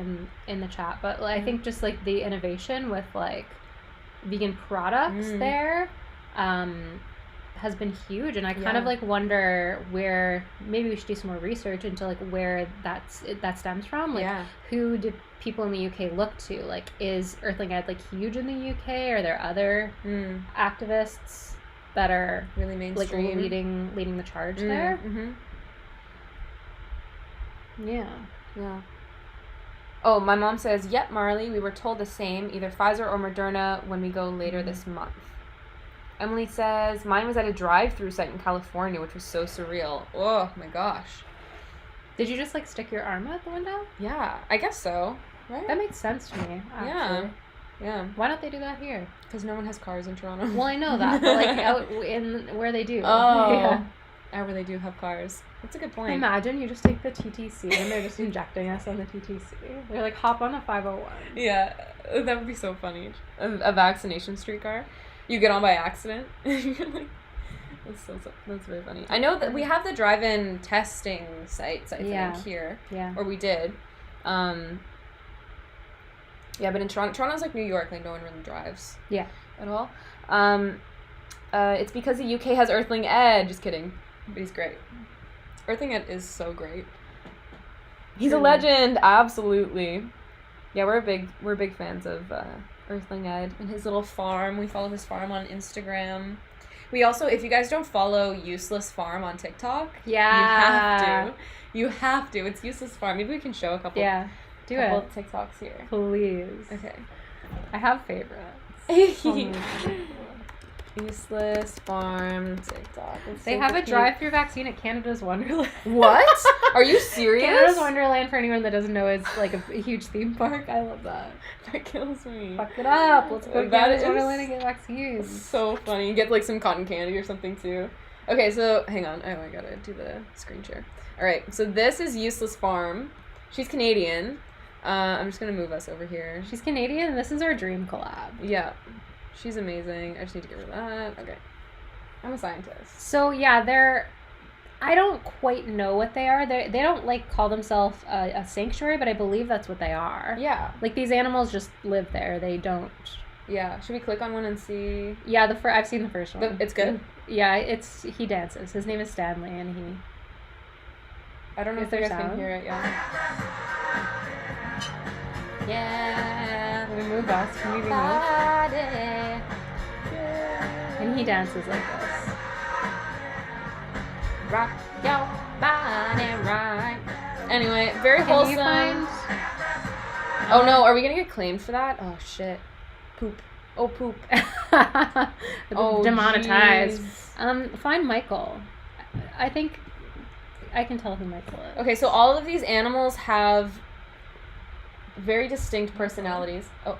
in the chat, but I think just like the innovation with like vegan products there has been huge, and I kind of like wonder where maybe we should do some more research into like where that stems from. Like, who did people in the UK look to? Like, is Earthling Ed like huge in the UK? Are there other activists that are really mainstream, like leading the charge there? Yeah. Oh, my mom says, "Yep, Marley, we were told the same, either Pfizer or Moderna when we go later this month." Emily says, "Mine was at a drive-through site in California, which was so surreal." Oh my gosh. Did you just like stick your arm out the window? Yeah, I guess so. Right? That makes sense to me, actually. Yeah. Why don't they do that here? Because no one has cars in Toronto. Well, I know that, but like out in where they do. Oh. Yeah. Out where they do have cars. That's a good point. Imagine you just take the TTC and they're just injecting us on the TTC. They're like, hop on a 501. Yeah, that would be so funny. A vaccination streetcar. You get on by accident. You're like, that's very funny. I know that we have the drive-in testing sites, I think, here. Yeah. Or we did. Yeah, but in Toronto's like New York, like no one really drives. Yeah. At all. It's because the UK has Earthling Ed. Just kidding. But he's great. Earthling Ed is so great. He's a legend, absolutely. Yeah, we're big fans of Earthling Ed and his little farm. We follow his farm on Instagram. We also, if you guys don't follow Useless Farm on TikTok, you have to. It's Useless Farm. Maybe we can show a couple. Yeah, do couple it. TikToks here, please. Okay. I have favorites. Useless Farm TikTok. They have a drive-through vaccine at Canada's Wonderland. What? Are you serious? Canada's Wonderland, for anyone that doesn't know, is like a huge theme park. I love that. That kills me. Fuck it up. Let's go to Canada's Wonderland and get vaccines. So funny. Get like some cotton candy or something too. Okay, so hang on. Oh, I gotta do the screen share. All right, so this is Useless Farm. She's Canadian. I'm just gonna move us over here. She's Canadian. This is our dream collab. Yeah. She's amazing. I just need to get rid of that. Okay. I'm a scientist. So, yeah, I don't quite know what they are. They don't, like, call themselves a sanctuary, but I believe that's what they are. Yeah. Like, these animals just live there. They don't... Yeah. Should we click on one and see? Yeah, I've seen the first one. It's good? Yeah, he dances. His name is Stanley, and he... I don't know if you guys can hear it, Yeah, we move us. Can we remove? And he dances like this. Rock your body right. Anyway, very wholesome. Oh no, are we gonna get claimed for that? Oh shit. Poop. Oh poop. Oh, demonetized. Find Michael. I think I can tell who Michael is. Okay, so all of these animals have very distinct personalities. Oh.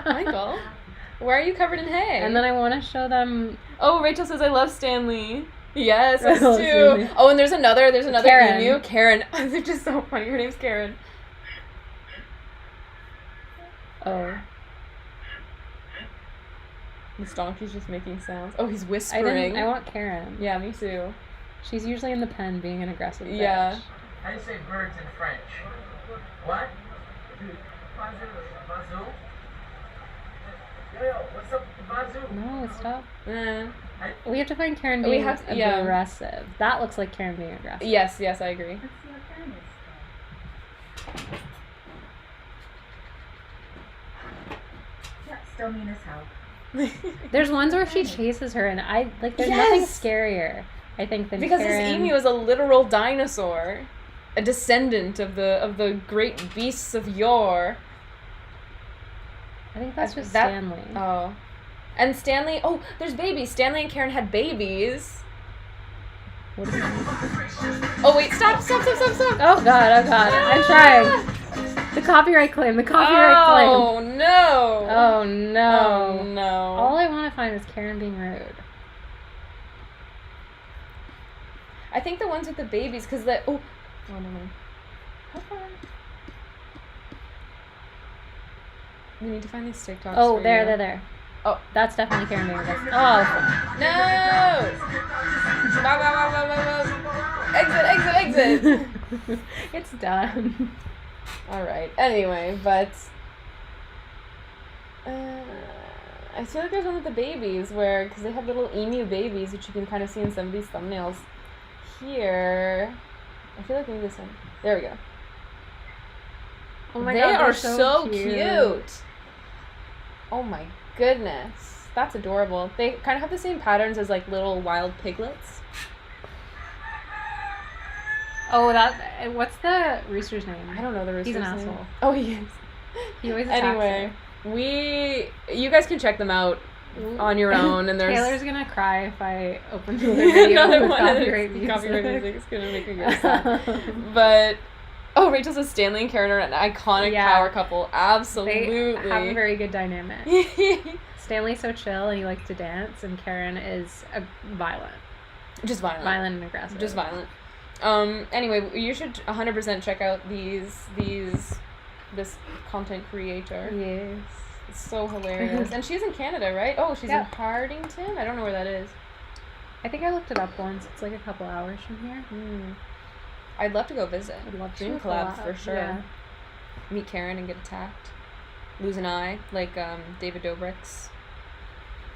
Michael? Why are you covered in hay? And then I want to show them... Oh, Rachel says, I love Stanley. Yes, us too. Stanley. Oh, and there's another Karen. emu. Karen. They're just so funny. Her name's Karen. Oh. This donkey's just making sounds. Oh, he's whispering. I want Karen. Yeah, me too. She's usually in the pen being an aggressive bitch. How do you say birds in French? What? Bazoo? Yo, what's up, Bazoo? No, stop. We have to find Karen being aggressive. That looks like Karen being aggressive. Yes, I agree. Still mean as hell. There's ones where she chases her, and there's nothing scarier, I think, than because Karen. This emu is a literal dinosaur, a descendant of the great beasts of yore. I think that's just Stanley. Oh, And Stanley, oh, there's babies. Stanley and Karen had babies. What is that? Oh, wait, stop. Oh, God. I'm trying. The copyright claim. Oh, no. Oh, no. Oh, no. All I want to find is Karen being rude. I think the ones with the babies, because the... Oh, no. How far? We need to find these TikToks. Oh, for there, you. there. Oh. That's definitely Karen being rude. Oh. No! Exit! It's done. Alright, anyway, but... I feel like there's one with the babies where... Because they have little emu babies, which you can kind of see in some of these thumbnails. Here... I feel like maybe this one. There we go. Oh my they God, are they're so cute. Oh my goodness. That's adorable. They kind of have the same patterns as like little wild piglets. Oh, what's the rooster's name? I don't know the rooster's name. He's an name. asshole. Oh, he is. He always attacks Anyway, her. you guys can check them out on your own, and there's... Taylor's gonna cry if I open the video with copyright music. Copyright music is gonna make me go sad. But... Oh, Rachel says Stanley and Karen are an iconic power couple. Absolutely. They have a very good dynamic. Stanley's so chill and he likes to dance, and Karen is violent. Just violent. Violent and aggressive. Just violent. Anyway, you should 100% check out this content creator. Yes. It's so hilarious. And she's in Canada, right? Oh, she's in Hardington? I don't know where that is. I think I looked it up once. It's like a couple hours from here. I'd love to go visit. I'd love to. Dream collab for sure. Yeah. Meet Karen and get attacked. Lose an eye, like David Dobrik's.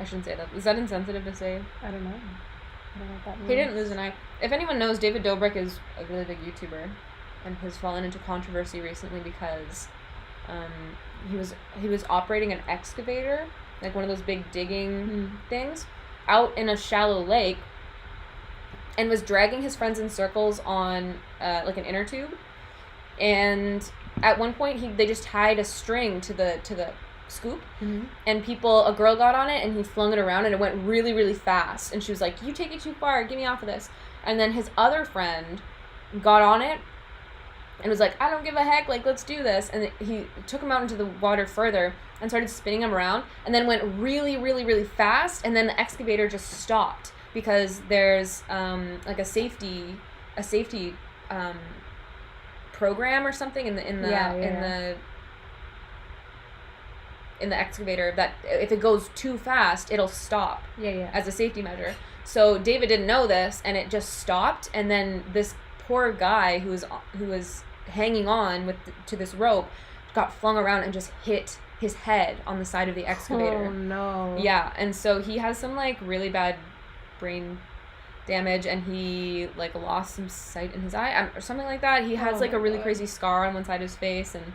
I shouldn't say that. Is that insensitive to say? I don't know. I don't know what that means. He didn't lose an eye. If anyone knows, David Dobrik is a really big YouTuber and has fallen into controversy recently because he was operating an excavator, like one of those big digging things, out in a shallow lake, and was dragging his friends in circles on like an inner tube. And at one point they just tied a string to the scoop, and a girl got on it and he flung it around and it went really, really fast, and she was like, "You take it too far, get me off of this." And then his other friend got on it and was like, "I don't give a heck, like, let's do this." And he took him out into the water further and started spinning him around, and then went really, really, really fast, and then the excavator just stopped because there's like a safety program or something in the excavator that if it goes too fast, it'll stop as a safety measure. So David didn't know this, and it just stopped, and then this poor guy who was hanging on to this rope got flung around and just hit his head on the side of the excavator. Oh no. Yeah, and so he has some like really bad brain damage, and he like lost some sight in his eye or something like that. He has like a really crazy scar on one side of his face, and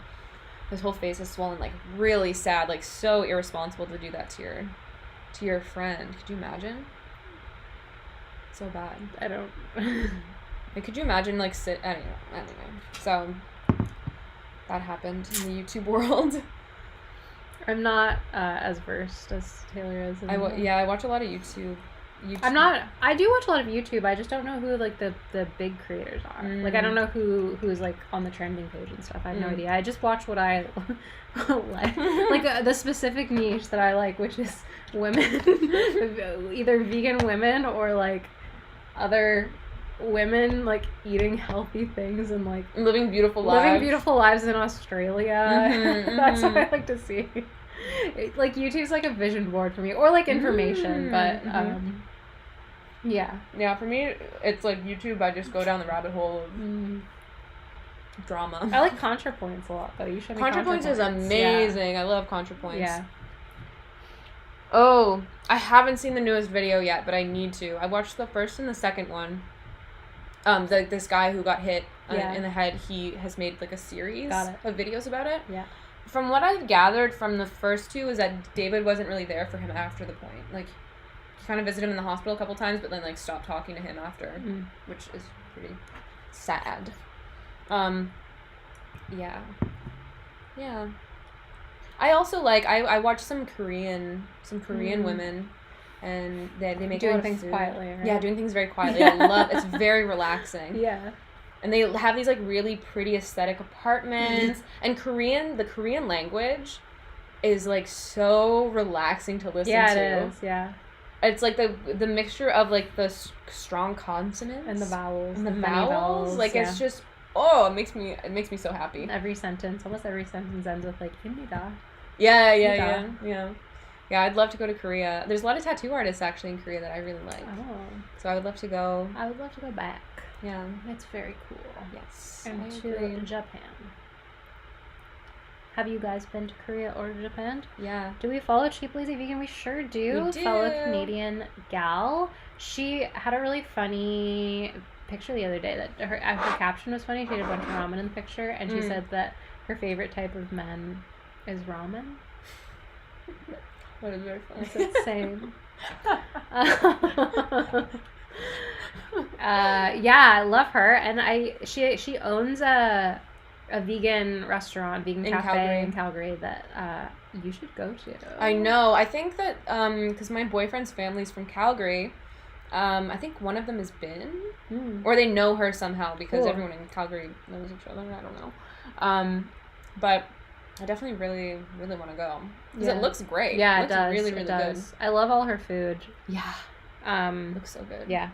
his whole face is swollen, like really sad, like so irresponsible to do that to your friend. Could you imagine? So bad. I don't. Like, could you imagine like anyway. So that happened in the YouTube world. I'm not as versed as Taylor is. I watch a lot of YouTube. I do watch a lot of YouTube. I just don't know who like the big creators are. Like I don't know who's like on the trending page and stuff. I have no idea. I just watch what I like. Like the specific niche that I like, which is women, either vegan women or like other women like eating healthy things and like living beautiful lives in Australia. That's what I like to see. Like YouTube's like a vision board for me, or like information, but yeah, for me it's like YouTube. I just go down the rabbit hole of drama. I like ContraPoints a lot though. You should. ContraPoints is amazing. I love ContraPoints. Yeah. Oh, I haven't seen the newest video yet, but I need to. I watched the first and the second one. This guy who got hit in the head, he has made like a series of videos about it. Yeah. From what I've gathered from the first two is that David wasn't really there for him after the point. Like, he kind of visited him in the hospital a couple times, but then like stopped talking to him after, which is pretty sad. Yeah. I also like I watch some Korean women, and they make a doing lot of things food. quietly, right? Yeah, doing things very quietly. I love it's very relaxing. Yeah. And they have these like really pretty aesthetic apartments. And the Korean language is like so relaxing to listen to. Yeah, it is. Yeah. It's like the mixture of like the strong consonants And the vowels. and the many vowels. Like yeah. it's just it makes me so happy. Almost every sentence ends with like "imnida." Yeah. I'd love to go to Korea. There's a lot of tattoo artists actually in Korea that I really like. Oh. So I would love to go. I would love to go back. Yeah. It's very cool. Yes. And I to agree. Japan. Have you guys been to Korea or Japan? Yeah. Do we follow Cheap Lazy Vegan? We sure do. We do. Fellow Canadian gal. She had a really funny picture the other day that her caption was funny. She had a bunch of ramen in the picture, and she said that her favorite type of men is ramen. That is very funny. I said same. Yeah, I love her, and she owns a vegan restaurant, vegan cafe in Calgary that you should go to. I know. I think that because my boyfriend's family's from Calgary, I think one of them has been, or they know her somehow because everyone in Calgary knows each other. I don't know, but I definitely really really want to go because it looks great. Yeah, it looks does. really really good. I love all her food. Yeah, looks so good. Yeah.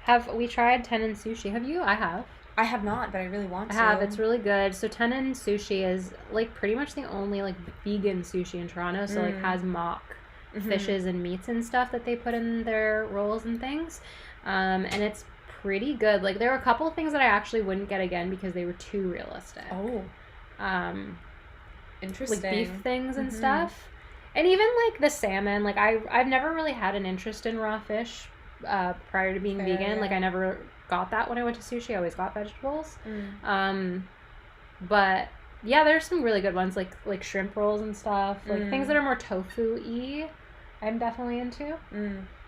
Have we tried Tenon sushi? Have you? I have. I have not, but I really want to. I have. It's really good. So Tenon sushi is like pretty much the only like vegan sushi in Toronto. So like has mock fishes and meats and stuff that they put in their rolls and things, and it's pretty good. Like there were a couple of things that I actually wouldn't get again because they were too realistic. Interesting. Like beef things and stuff, and even like the salmon. Like I've never really had an interest in raw fish prior to being vegan. Yeah. Like I never got that when I went to sushi. I always got vegetables. But yeah, there's some really good ones like shrimp rolls and stuff. Like things that are more tofu-y. I'm definitely into.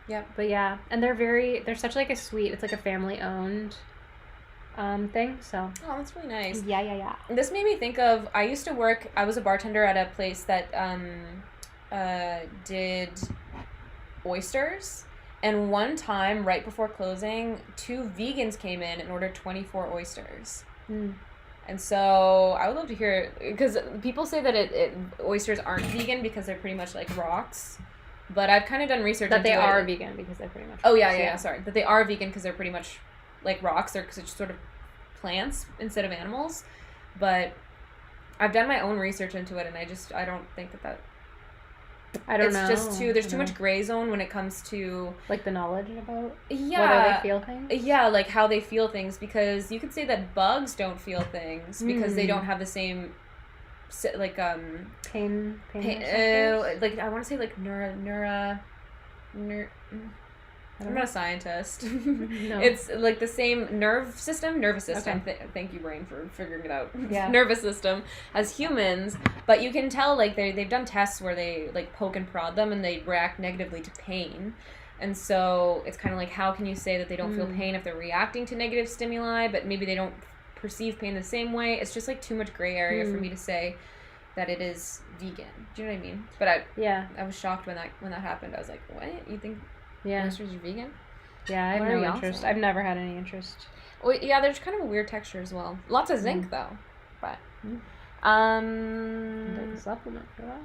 Yep. But yeah, and they're such like a sweet. It's like a family owned thing. So. Oh, that's really nice. Yeah. This made me think of, I was a bartender at a place that did oysters, and one time right before closing 2 vegans came in ordered 24 oysters. And so I would love to hear, because people say that oysters aren't vegan because they're pretty much like rocks, but I've kind of done research that into they it. are vegan because they're pretty much Oh yeah, sorry, that they are vegan because they're pretty much like rocks. They're sort of plants instead of animals. But I've done my own research into it, and I don't think that I don't it's know. just there's too much gray zone when it comes to like the knowledge about whether they feel things. Yeah, like how they feel things, because you could say that bugs don't feel things because they don't have the same like pain like I want to say like I'm not a scientist. No. It's like the same nervous system. Okay. Thank you, brain, for figuring it out. Yeah. Nervous system as humans, but you can tell like they've done tests where they like poke and prod them and they react negatively to pain. And so it's kind of like, how can you say that they don't feel pain if they're reacting to negative stimuli, but maybe they don't perceive pain the same way? It's just like too much gray area for me to say that it is vegan. Do you know what I mean? But I was shocked when that happened. I was like, what? You think oysters are vegan? Yeah, I have What are no y'all interest. saying? I've never had any interest. Well, yeah, there's kind of a weird texture as well. Lots of zinc though, but Like a supplement for that.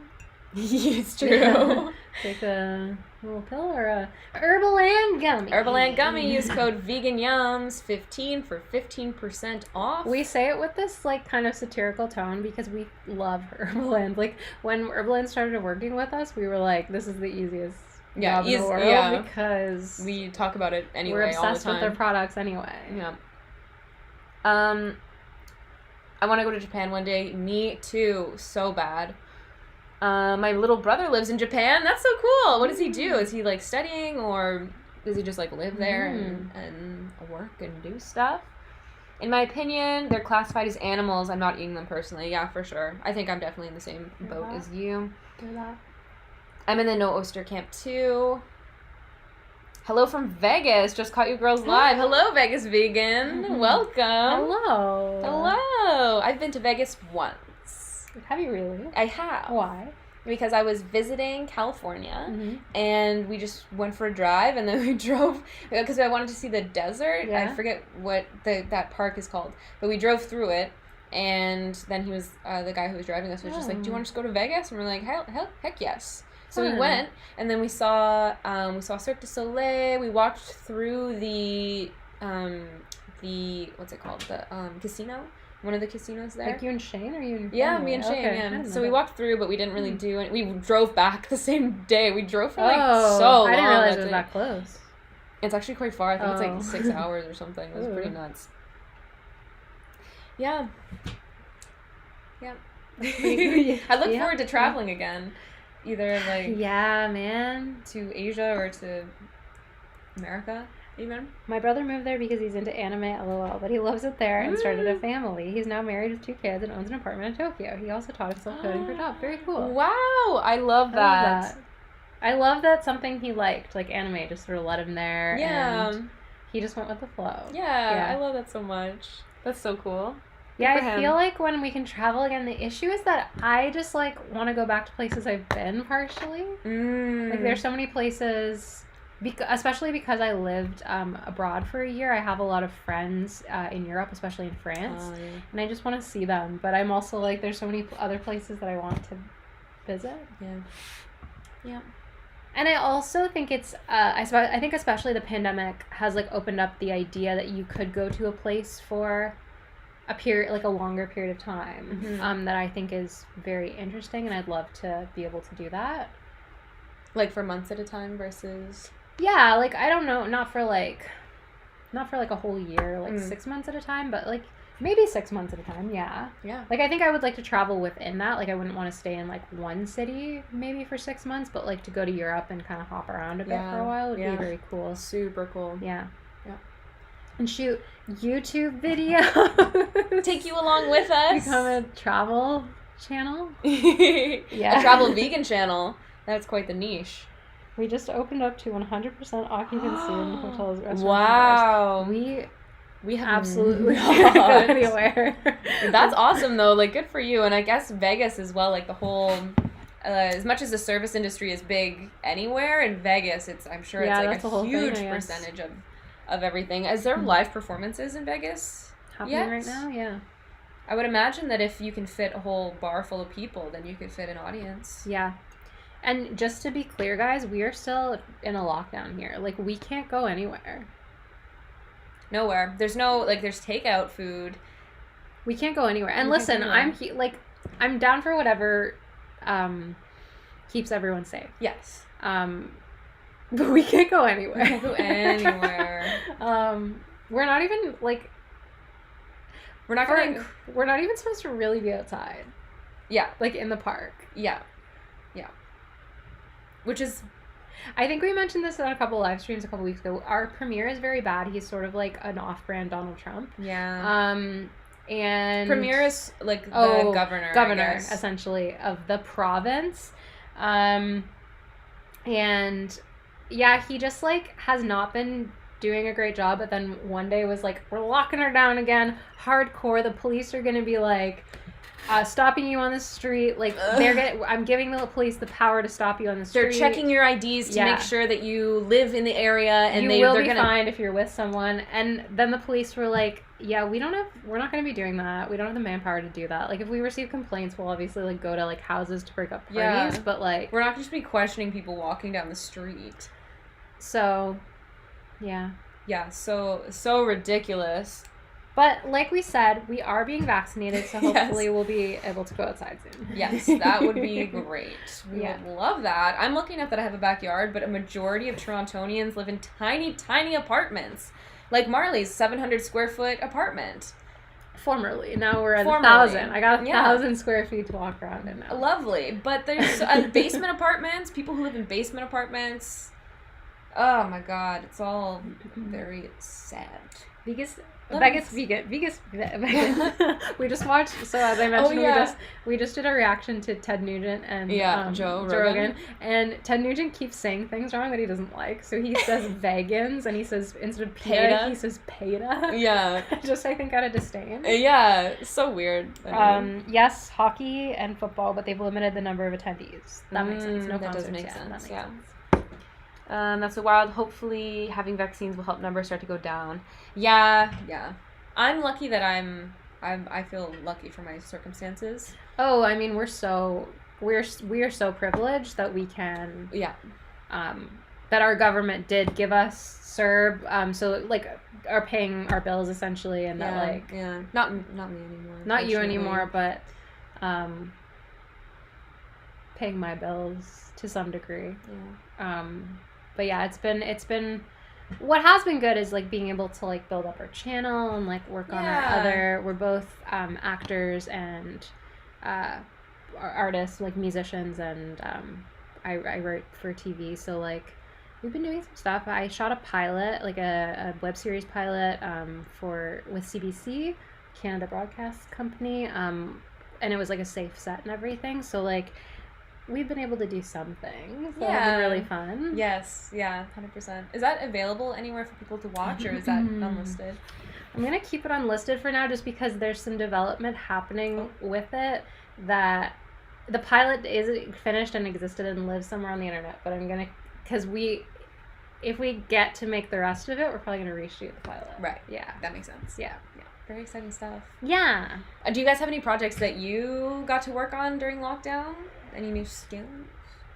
it's true. Take a little pill or a Herbaland gummy. Herbaland gummy. Use code VeganYums15 for 15% off. We say it with this like kind of satirical tone because we love Herbaland. Like when Herbaland started working with us, we were like, this is the easiest job in the world because we talk about it anyway. We're obsessed all the time. with their products anyway. Yeah. I want to go to Japan one day. Me too. So bad. My little brother lives in Japan. That's so cool. What does he do? Is he like studying, or does he just like live there and work and do stuff? In my opinion, they're classified as animals. I'm not eating them personally. Yeah, for sure. I think I'm definitely in the same boat as you. I'm in the no oyster camp too. Hello from Vegas. Just caught you girls live. Hello, Vegas vegan. Welcome. Hello. Hello. I've been to Vegas once. Have you really? I have. Why? Because I was visiting California, Mm-hmm. and we just went for a drive, and then we drove, because I wanted to see the desert. Yeah. I forget what that park is called, but we drove through it, and then he was, the guy who was driving us was just like, do you want to just go to Vegas? And we're like, heck yes. So we went, and then we saw Cirque du Soleil. We walked through the what's it called? The casino. One of the casinos there. Like you and Shane, or you and Yeah, family? me and Shane, Okay, I yeah. didn't So know we that. walked through, but we didn't really do it. We drove back the same day. We drove for Oh, so long. I didn't realize it was day. that close. It's actually quite far. I think Oh. it's like 6 hours or something. It was pretty nuts. Yeah. Yeah. I look forward to traveling again. Either like Yeah, man. to Asia or to America, even. My brother moved there because he's into anime, lol, but he loves it there and started a family. He's now married with 2 kids and owns an apartment in Tokyo. He also taught himself coding for a job. Very cool. Wow, I love that. I love that something he liked, like anime, just sort of let him there. Yeah. And he just went with the flow. Yeah, I love that so much. That's so cool. Yeah, Good for I him. feel like when we can travel again, the issue is that I just like want to go back to places I've been partially. Like there's so many places, especially because I lived abroad for a year. I have a lot of friends in Europe, especially in France, and I just want to see them. But I'm also like, there's so many other places that I want to visit. Yeah. And I also think it's, I think especially the pandemic has like opened up the idea that you could go to a place for a period, like a longer period of time, that I think is very interesting, and I'd love to be able to do that. Like for months at a time versus... Yeah, like, I don't know, not for like a whole year, like 6 months at a time, but like maybe 6 months at a time, yeah. Like, I think I would like to travel within that. Like, I wouldn't want to stay in like one city maybe for 6 months, but like to go to Europe and kind of hop around a bit for a while would be very cool. Super cool. Yeah. Yeah. And shoot YouTube videos. Take you along with us. Become a travel channel. A travel vegan channel. That's quite the niche. We just opened up to 100% occupancy in hotels, restaurants, wow. and bars. We have absolutely not. can't go anywhere. That's awesome, though. Like, good for you. And I guess Vegas as well, like the whole... as much as the service industry is big anywhere, in Vegas, I'm sure it's like a huge percentage of everything. Is there live performances in Vegas? Happening right now? Yeah. I would imagine that if you can fit a whole bar full of people, then you could fit an audience. Yeah. And just to be clear, guys, we are still in a lockdown here. Like, we can't go anywhere. Nowhere. There's no, like, there's takeout food. We can't go anywhere. And listen, I'm down for whatever keeps everyone safe. Yes. But we can't go anywhere. We can't go anywhere. We're not even, like... We're not even supposed to really be outside. Yeah. Like, in the park. Yeah. Which is... I think we mentioned this on a couple live streams a couple weeks ago. Our premier is very bad. He's sort of like an off-brand Donald Trump. Yeah. And... Premier is, like, the governor, I guess. Essentially, of the province. And... Yeah, he just, like, has not been doing a great job, but then one day was like, we're locking her down again, hardcore, the police are gonna be like, stopping you on the street, like, I'm giving the police the power to stop you on the street. They're checking your IDs to make sure that you live in the area, and they're will be fined if you're with someone. And then the police were like, yeah, we're not gonna be doing that, we don't have the manpower to do that. Like, if we receive complaints, we'll obviously, like, go to, like, houses to break up parties, but, like, we're not just be questioning people walking down the street. So, yeah. Yeah, so ridiculous. But like we said, we are being vaccinated, so hopefully we'll be able to go outside soon. Yes, that would be great. We would love that. I'm looking at that I have a backyard, but a majority of Torontonians live in tiny, tiny apartments. Like Marley's 700 square foot apartment. Formerly. Now we're at 1,000. I got 1,000 square feet to walk around in now. Lovely. But there's basement apartments, people who live in basement apartments. Oh my god, it's all very sad. Because Vegas vegan. We just watched. So as I mentioned, we just did a reaction to Ted Nugent and Joe Rogan. And Ted Nugent keeps saying things wrong that he doesn't like. So he says vegans, and he says instead of pita, he says peta. Yeah. Just I think out of disdain. Yeah, it's so weird. Yes, hockey and football, but they've limited the number of attendees. That makes sense. No that concerts. does make That sense. makes Yeah. sense. That's so wild. Hopefully having vaccines will help numbers start to go down. Yeah. I'm lucky that I feel lucky for my circumstances. Oh, I mean, we are so privileged that we can that our government did give us CERB, so like are paying our bills essentially, and that like not me anymore. Not you anymore, but paying my bills to some degree. Yeah. But yeah, it's been what has been good is like being able to like build up our channel and like work on our other. We're both actors and artists, like musicians, and I write for TV. So like we've been doing some stuff. I shot a pilot, like a web series pilot with CBC, Canada Broadcast Company, and it was like a safe set and everything. So like we've been able to do something. So it's been really fun. Yes, 100%. Is that available anywhere for people to watch, or is that unlisted? I'm going to keep it unlisted for now just because there's some development happening with it that the pilot is finished and existed and lives somewhere on the internet, but I'm going to, because if we get to make the rest of it, we're probably going to reshoot the pilot. Right. Yeah. That makes sense. Yeah. Very exciting stuff. Yeah. Do you guys have any projects that you got to work on during lockdown? Any new skills?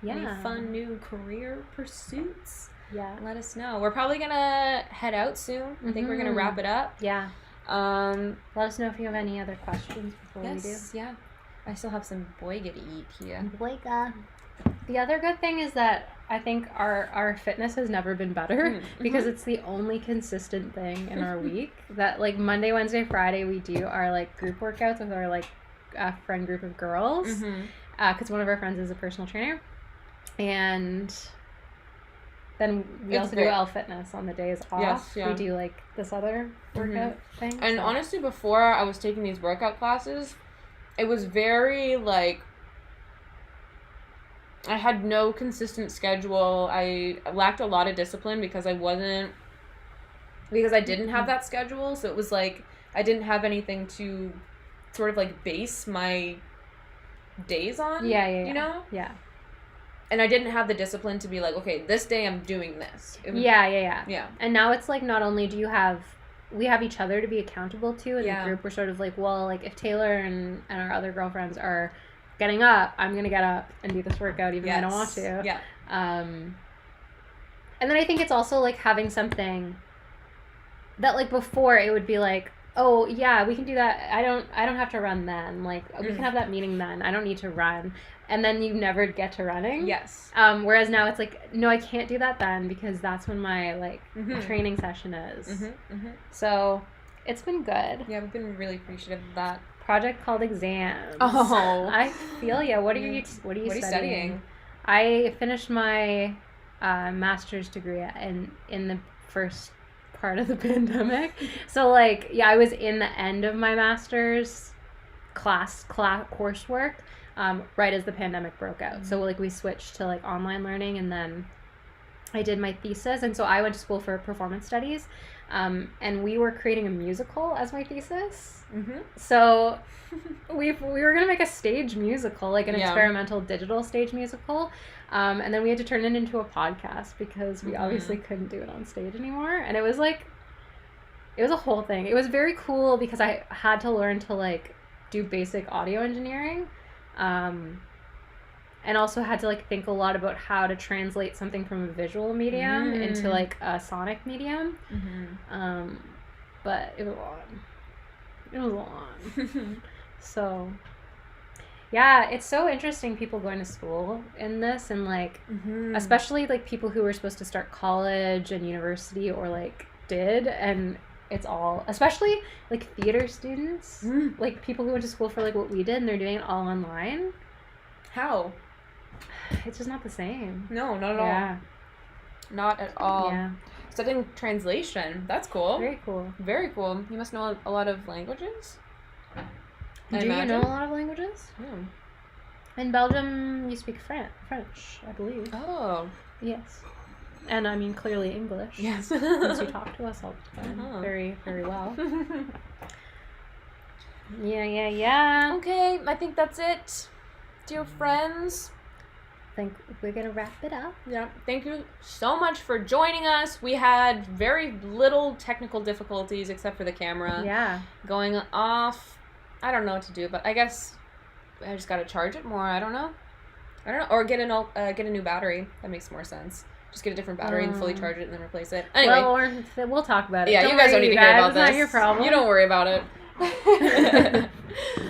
Yeah. Any fun new career pursuits? Yeah. Let us know. We're probably going to head out soon. I think we're going to wrap it up. Yeah. Let us know if you have any other questions before we do. Yeah. I still have some boiga to eat here. Boiga. The other good thing is that I think our fitness has never been better because it's the only consistent thing in our week. That like Monday, Wednesday, Friday we do our like group workouts with our like friend group of girls. Because one of our friends is a personal trainer, and then we also do L Fitness on the days off. Yes, yeah. We do like this other workout thing. And honestly, before I was taking these workout classes, it was very like I had no consistent schedule. I lacked a lot of discipline because I didn't have that schedule. So it was like I didn't have anything to sort of like base my days on. You know? Yeah. And I didn't have the discipline to be like, okay, this day I'm doing this. Yeah. And now it's like not only do we have each other to be accountable to in the group. We're sort of like, well, like if Taylor and our other girlfriends are getting up, I'm going to get up and do this workout even though I don't want to. Yeah. And then I think it's also like having something that like before it would be like, oh yeah, we can do that. I don't have to run then. Like we can have that meeting then. I don't need to run. And then you never get to running. Yes. Whereas now it's like, no, I can't do that then because that's when my like training session is. So it's been good. Yeah, we've been really appreciative of that. Project called exams. Oh, I feel ya. What are you studying? I finished my master's degree in the first part of the pandemic. So like, yeah, I was in the end of my master's class coursework right as the pandemic broke out. So like we switched to like online learning, and then I did my thesis, and so I went to school for performance studies, and we were creating a musical as my thesis. So we were gonna make a stage musical, like an experimental digital stage musical, and then we had to turn it into a podcast because we obviously couldn't do it on stage anymore. And it was a whole thing. It was very cool because I had to learn to like do basic audio engineering, and also had to like think a lot about how to translate something from a visual medium into like a sonic medium. But it was a lot. So yeah, it's so interesting people going to school in this, and like especially like people who were supposed to start college and university or like did, and it's all, especially like theater students, like people who went to school for like what we did, and they're doing it all online. How? It's just not the same. No, not at all. Not at all. Yeah. Studying translation. That's cool. Very cool. Very cool. You must know a lot of languages? I Do imagine. you know a lot of languages? Yeah. In Belgium, you speak French, I believe. Oh. Yes. And I mean, clearly English. Yes. Since you talk to us all the time. Uh-huh. Very, very well. Yeah. Okay, I think that's it. Dear friends. I think we're going to wrap it up. Yeah. Thank you so much for joining us. We had very little technical difficulties except for the camera Yeah. going off. I don't know what to do, but I guess I just got to charge it more. I don't know. Or get a new battery. That makes more sense. Just get a different battery and fully charge it and then replace it. Anyway. Well, we'll talk about it. Yeah, you guys don't need to hear about this. It's not your problem. You don't worry about it.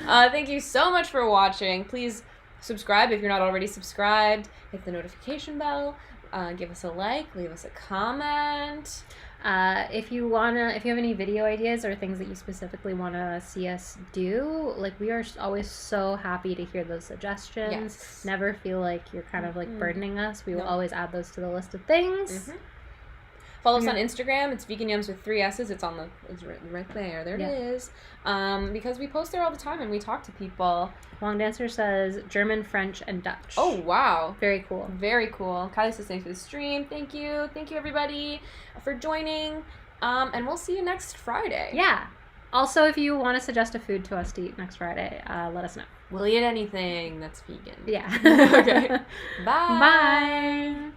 Thank you so much for watching. Please subscribe if you're not already subscribed. Hit the notification bell. Give us a like. Leave us a comment. If you have any video ideas or things that you specifically want to see us do, like, we are always so happy to hear those suggestions. Yes. Never feel like you're kind of like burdening us. We will No. always add those to the list of things. Follow us on Instagram. It's Vegan Yums with 3 S's. It's right there. There it is. Because we post there all the time and we talk to people. Long Dancer says German, French, and Dutch. Oh, wow. Very cool. Very cool. Kylie says thanks for the stream. Thank you. Thank you, everybody, for joining. And we'll see you next Friday. Yeah. Also, if you want to suggest a food to us to eat next Friday, let us know. We'll eat anything that's vegan. Yeah. Okay. Bye. Bye.